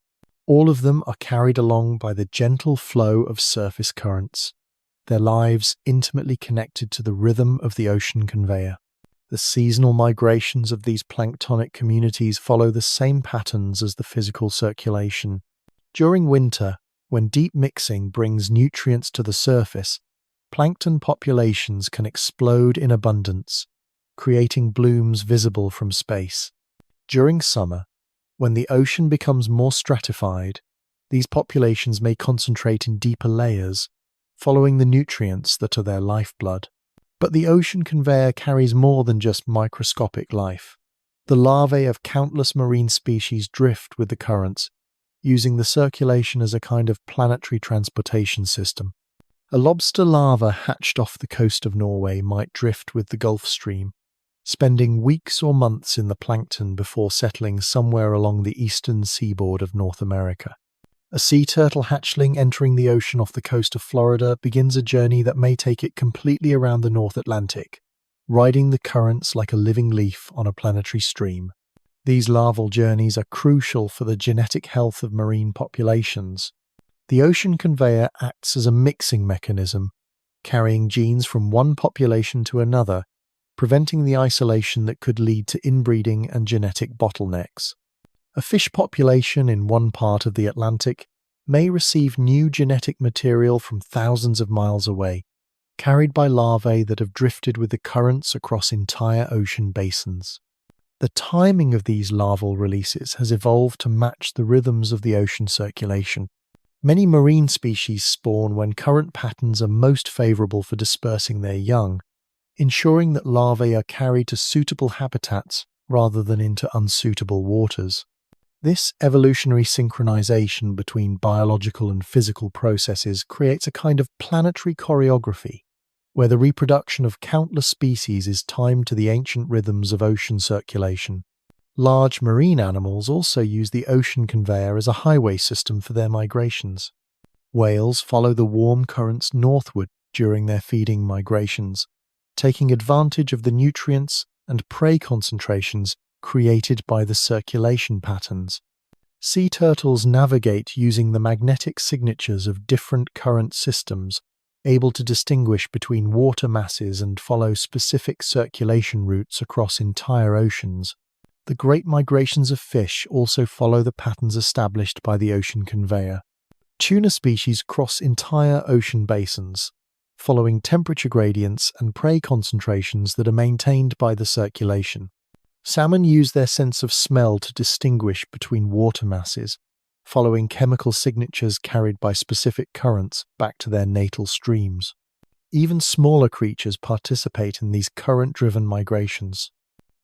All of them are carried along by the gentle flow of surface currents, their lives intimately connected to the rhythm of the ocean conveyor. The seasonal migrations of these planktonic communities follow the same patterns as the physical circulation. During winter, when deep mixing brings nutrients to the surface, plankton populations can explode in abundance, creating blooms visible from space. During summer, when the ocean becomes more stratified, these populations may concentrate in deeper layers, following the nutrients that are their lifeblood. But the ocean conveyor carries more than just microscopic life. The larvae of countless marine species drift with the currents, using the circulation as a kind of planetary transportation system. A lobster larva hatched off the coast of Norway might drift with the Gulf Stream, spending weeks or months in the plankton before settling somewhere along the eastern seaboard of North America. A sea turtle hatchling entering the ocean off the coast of Florida begins a journey that may take it completely around the North Atlantic, riding the currents like a living leaf on a planetary stream. These larval journeys are crucial for the genetic health of marine populations. The ocean conveyor acts as a mixing mechanism, carrying genes from one population to another, preventing the isolation that could lead to inbreeding and genetic bottlenecks. A fish population in one part of the Atlantic may receive new genetic material from thousands of miles away, carried by larvae that have drifted with the currents across entire ocean basins. The timing of these larval releases has evolved to match the rhythms of the ocean circulation. Many marine species spawn when current patterns are most favorable for dispersing their young, ensuring that larvae are carried to suitable habitats rather than into unsuitable waters. This evolutionary synchronization between biological and physical processes creates a kind of planetary choreography, where the reproduction of countless species is timed to the ancient rhythms of ocean circulation. Large marine animals also use the ocean conveyor as a highway system for their migrations. Whales follow the warm currents northward during their feeding migrations, taking advantage of the nutrients and prey concentrations created by the circulation patterns. Sea turtles navigate using the magnetic signatures of different current systems, able to distinguish between water masses and follow specific circulation routes across entire oceans. The great migrations of fish also follow the patterns established by the ocean conveyor. Tuna species cross entire ocean basins, following temperature gradients and prey concentrations that are maintained by the circulation. Salmon use their sense of smell to distinguish between water masses, following chemical signatures carried by specific currents back to their natal streams. Even smaller creatures participate in these current-driven migrations.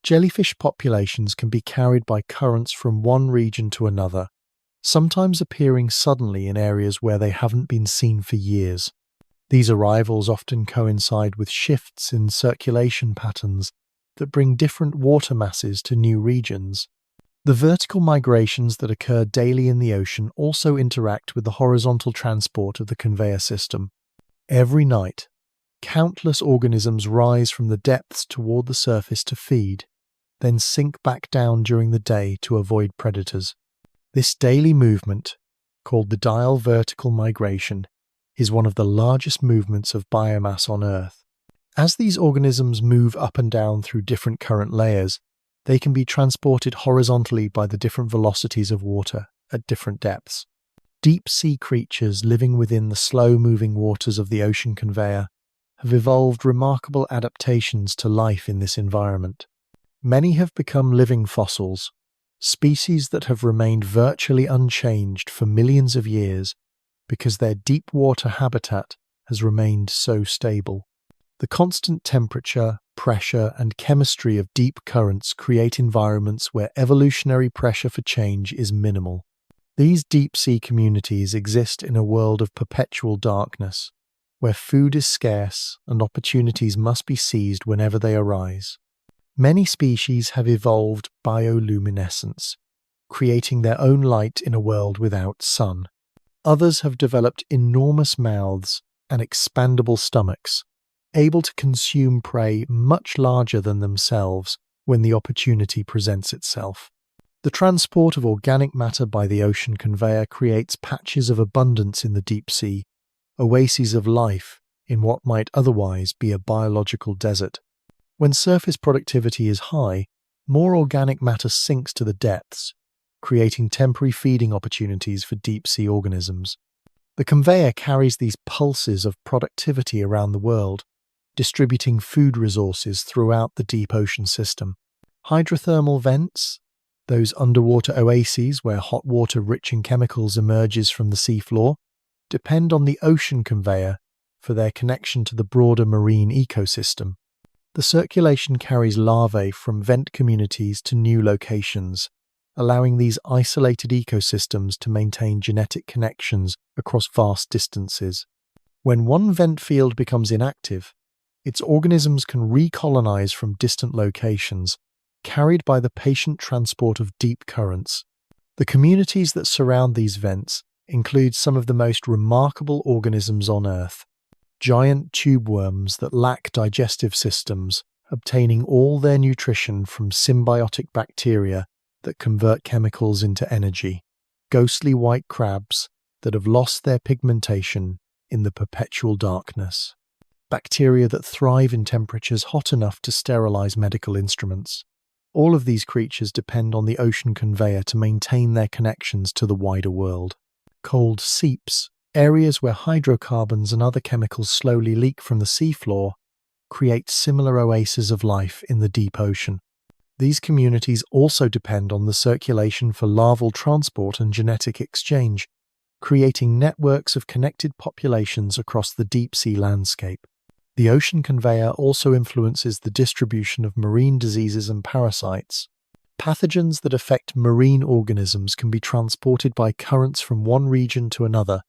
Jellyfish populations can be carried by currents from one region to another, sometimes appearing suddenly in areas where they haven't been seen for years. These arrivals often coincide with shifts in circulation patterns that bring different water masses to new regions. The vertical migrations that occur daily in the ocean also interact with the horizontal transport of the conveyor system. Every night, countless organisms rise from the depths toward the surface to feed, then sink back down during the day to avoid predators. This daily movement, called the diel vertical migration, is one of the largest movements of biomass on Earth. As these organisms move up and down through different current layers, they can be transported horizontally by the different velocities of water at different depths. Deep-sea creatures living within the slow-moving waters of the ocean conveyor have evolved remarkable adaptations to life in this environment. Many have become living fossils, species that have remained virtually unchanged for millions of years because their deep-water habitat has remained so stable. The constant temperature, pressure, and chemistry of deep currents create environments where evolutionary pressure for change is minimal. These deep-sea communities exist in a world of perpetual darkness, where food is scarce and opportunities must be seized whenever they arise. Many species have evolved bioluminescence, creating their own light in a world without sun. Others have developed enormous mouths and expandable stomachs, able to consume prey much larger than themselves when the opportunity presents itself. The transport of organic matter by the ocean conveyor creates patches of abundance in the deep sea, oases of life in what might otherwise be a biological desert. When surface productivity is high, more organic matter sinks to the depths, creating temporary feeding opportunities for deep-sea organisms. The conveyor carries these pulses of productivity around the world, distributing food resources throughout the deep ocean system. Hydrothermal vents, those underwater oases where hot water rich in chemicals emerges from the seafloor, depend on the ocean conveyor for their connection to the broader marine ecosystem. The circulation carries larvae from vent communities to new locations, allowing these isolated ecosystems to maintain genetic connections across vast distances. When one vent field becomes inactive, its organisms can recolonize from distant locations, carried by the patient transport of deep currents. The communities that surround these vents include some of the most remarkable organisms on Earth. Giant tube worms that lack digestive systems, obtaining all their nutrition from symbiotic bacteria that convert chemicals into energy. Ghostly white crabs that have lost their pigmentation in the perpetual darkness. Bacteria that thrive in temperatures hot enough to sterilize medical instruments. All of these creatures depend on the ocean conveyor to maintain their connections to the wider world. Cold seeps, areas where hydrocarbons and other chemicals slowly leak from the seafloor, create similar oases of life in the deep ocean. These communities also depend on the circulation for larval transport and genetic exchange, creating networks of connected populations across the deep-sea landscape. The ocean conveyor also influences the distribution of marine diseases and parasites. Pathogens that affect marine organisms can be transported by currents from one region to another,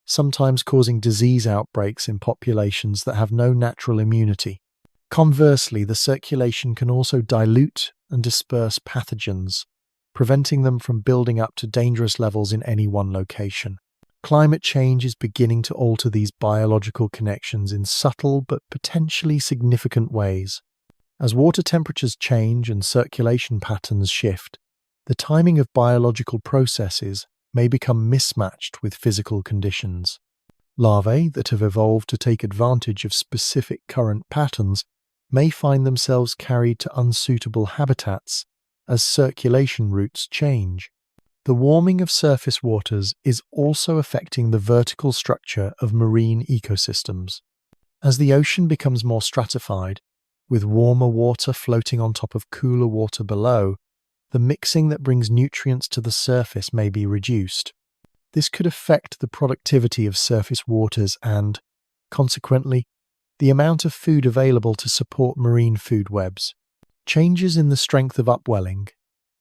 sometimes causing disease outbreaks in populations that have no natural immunity. Conversely, the circulation can also dilute and disperse pathogens, preventing them from building up to dangerous levels in any one location. Climate change is beginning to alter these biological connections in subtle but potentially significant ways. As water temperatures change and circulation patterns shift, the timing of biological processes may become mismatched with physical conditions. Larvae that have evolved to take advantage of specific current patterns may find themselves carried to unsuitable habitats as circulation routes change. The warming of surface waters is also affecting the vertical structure of marine ecosystems. As the ocean becomes more stratified, with warmer water floating on top of cooler water below, the mixing that brings nutrients to the surface may be reduced. This could affect the productivity of surface waters and, consequently, the amount of food available to support marine food webs. Changes in the strength of upwelling,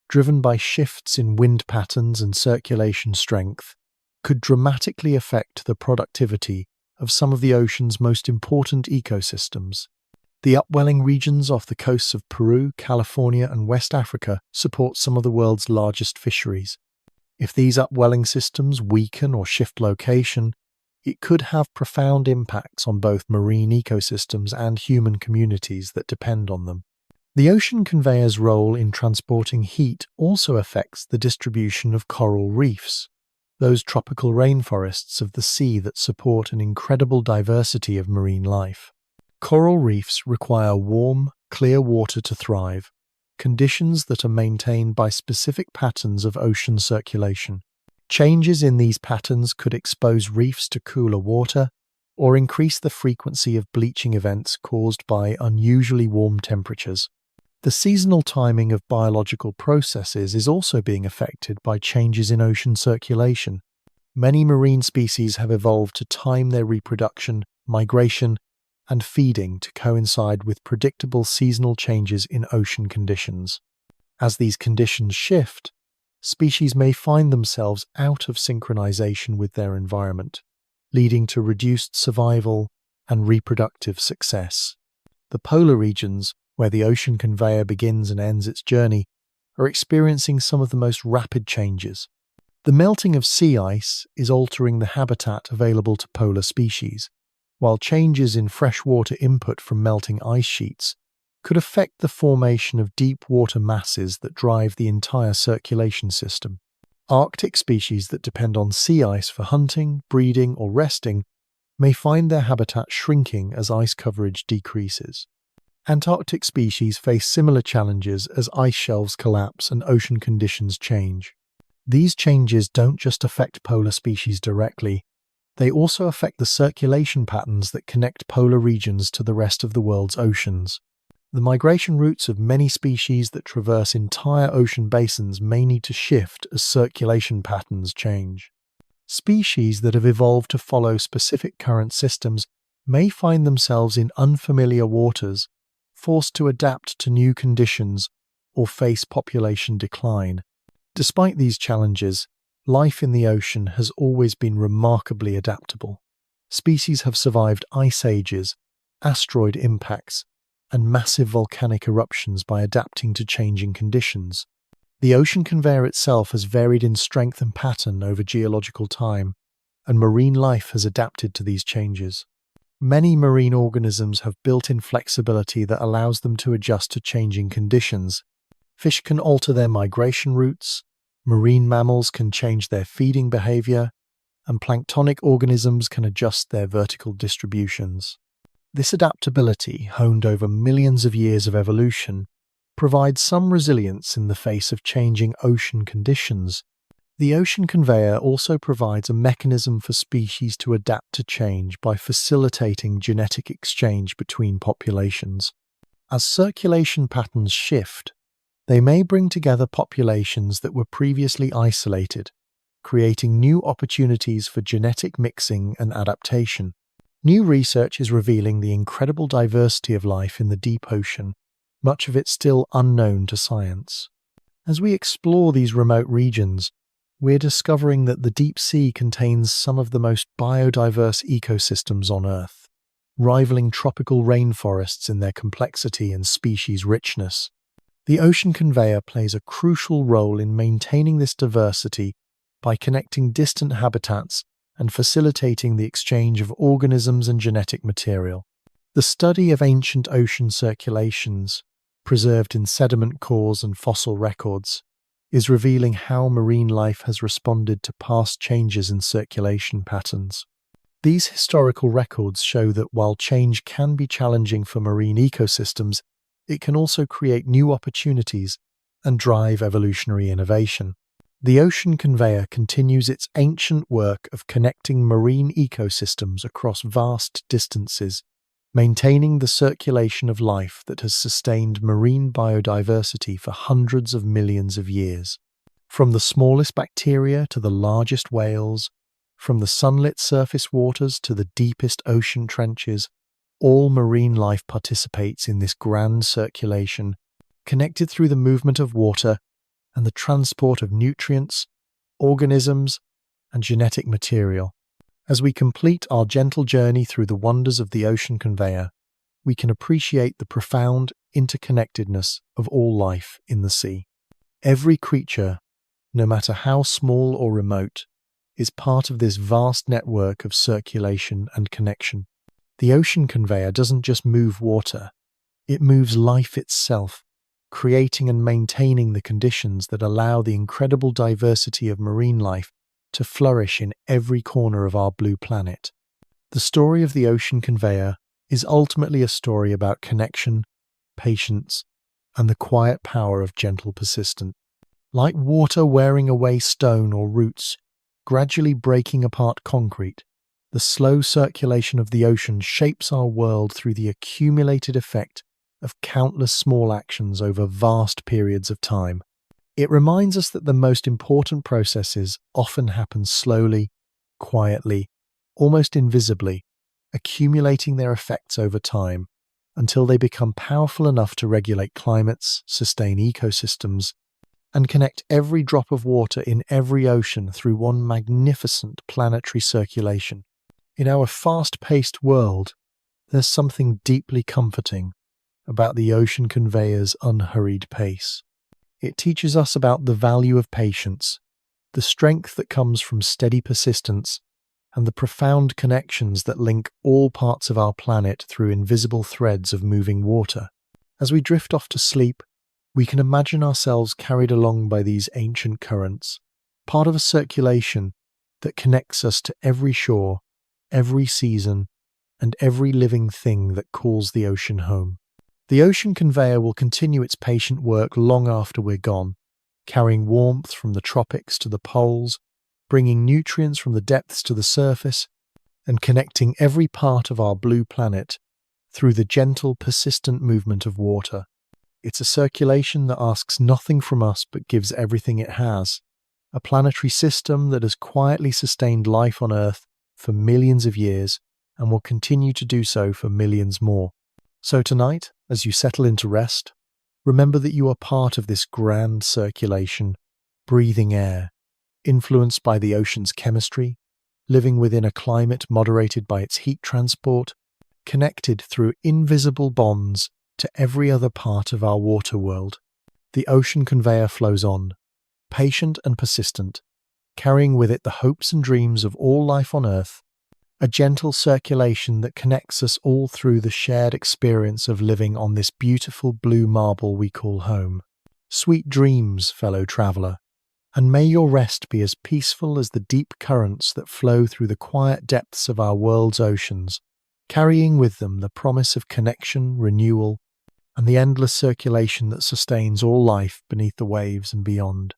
driven by shifts in wind patterns and circulation strength, could dramatically affect the productivity of some of the ocean's most important ecosystems. The upwelling regions off the coasts of Peru, California, and West Africa support some of the world's largest fisheries. If these upwelling systems weaken or shift location, it could have profound impacts on both marine ecosystems and human communities that depend on them. The ocean conveyor's role in transporting heat also affects the distribution of coral reefs, those tropical rainforests of the sea that support an incredible diversity of marine life. Coral reefs require warm, clear water to thrive, conditions that are maintained by specific patterns of ocean circulation. Changes in these patterns could expose reefs to cooler water or increase the frequency of bleaching events caused by unusually warm temperatures. The seasonal timing of biological processes is also being affected by changes in ocean circulation. Many marine species have evolved to time their reproduction, migration, and feeding to coincide with predictable seasonal changes in ocean conditions. As these conditions shift, species may find themselves out of synchronization with their environment, leading to reduced survival and reproductive success. The polar regions, where the ocean conveyor begins and ends its journey, are experiencing some of the most rapid changes. The melting of sea ice is altering the habitat available to polar species, while changes in freshwater input from melting ice sheets could affect the formation of deep water masses that drive the entire circulation system. Arctic species that depend on sea ice for hunting, breeding, or resting may find their habitat shrinking as ice coverage decreases. Antarctic species face similar challenges as ice shelves collapse and ocean conditions change. These changes don't just affect polar species directly, They also affect the circulation patterns that connect polar regions to the rest of the world's oceans. The migration routes of many species that traverse entire ocean basins may need to shift as circulation patterns change. Species that have evolved to follow specific current systems may find themselves in unfamiliar waters, forced to adapt to new conditions, or face population decline. Despite these challenges, life in the ocean has always been remarkably adaptable. Species have survived ice ages, asteroid impacts, and massive volcanic eruptions by adapting to changing conditions. The ocean conveyor itself has varied in strength and pattern over geological time, and marine life has adapted to these changes. Many marine organisms have built-in flexibility that allows them to adjust to changing conditions. Fish can alter their migration routes, marine mammals can change their feeding behavior, and planktonic organisms can adjust their vertical distributions. This adaptability, honed over millions of years of evolution, provides some resilience in the face of changing ocean conditions. The ocean conveyor also provides a mechanism for species to adapt to change by facilitating genetic exchange between populations. As circulation patterns shift, they may bring together populations that were previously isolated, creating new opportunities for genetic mixing and adaptation. New research is revealing the incredible diversity of life in the deep ocean, much of it still unknown to science. As we explore these remote regions, we're discovering that the deep sea contains some of the most biodiverse ecosystems on Earth, rivaling tropical rainforests in their complexity and species richness. The ocean conveyor plays a crucial role in maintaining this diversity by connecting distant habitats and facilitating the exchange of organisms and genetic material. The study of ancient ocean circulations, preserved in sediment cores and fossil records, is revealing how marine life has responded to past changes in circulation patterns. These historical records show that while change can be challenging for marine ecosystems, it can also create new opportunities and drive evolutionary innovation. The ocean conveyor continues its ancient work of connecting marine ecosystems across vast distances, maintaining the circulation of life that has sustained marine biodiversity for hundreds of millions of years. From the smallest bacteria to the largest whales, from the sunlit surface waters to the deepest ocean trenches, all marine life participates in this grand circulation, connected through the movement of water and the transport of nutrients, organisms, and genetic material. As we complete our gentle journey through the wonders of the ocean conveyor, we can appreciate the profound interconnectedness of all life in the sea. Every creature, no matter how small or remote, is part of this vast network of circulation and connection. The ocean conveyor doesn't just move water, it moves life itself, creating and maintaining the conditions that allow the incredible diversity of marine life to flourish in every corner of our blue planet. The story of the ocean conveyor is ultimately a story about connection, patience, and the quiet power of gentle persistence. Like water wearing away stone or roots, gradually breaking apart concrete, the slow circulation of the ocean shapes our world through the accumulated effect of countless small actions over vast periods of time. It reminds us that the most important processes often happen slowly, quietly, almost invisibly, accumulating their effects over time until they become powerful enough to regulate climates, sustain ecosystems, and connect every drop of water in every ocean through one magnificent planetary circulation. In our fast-paced world, there's something deeply comforting about the ocean conveyor's unhurried pace. It teaches us about the value of patience, the strength that comes from steady persistence, and the profound connections that link all parts of our planet through invisible threads of moving water. As we drift off to sleep, we can imagine ourselves carried along by these ancient currents, part of a circulation that connects us to every shore, every season, and every living thing that calls the ocean home. The ocean conveyor will continue its patient work long after we're gone, carrying warmth from the tropics to the poles, bringing nutrients from the depths to the surface, and connecting every part of our blue planet through the gentle, persistent movement of water. It's a circulation that asks nothing from us but gives everything it has. A planetary system that has quietly sustained life on Earth for millions of years and will continue to do so for millions more. So tonight, as you settle into rest, remember that you are part of this grand circulation, breathing air, influenced by the ocean's chemistry, living within a climate moderated by its heat transport, connected through invisible bonds to every other part of our water world. The ocean conveyor flows on, patient and persistent, carrying with it the hopes and dreams of all life on Earth, a gentle circulation that connects us all through the shared experience of living on this beautiful blue marble we call home. Sweet dreams, fellow traveller, and may your rest be as peaceful as the deep currents that flow through the quiet depths of our world's oceans, carrying with them the promise of connection, renewal, and the endless circulation that sustains all life beneath the waves and beyond.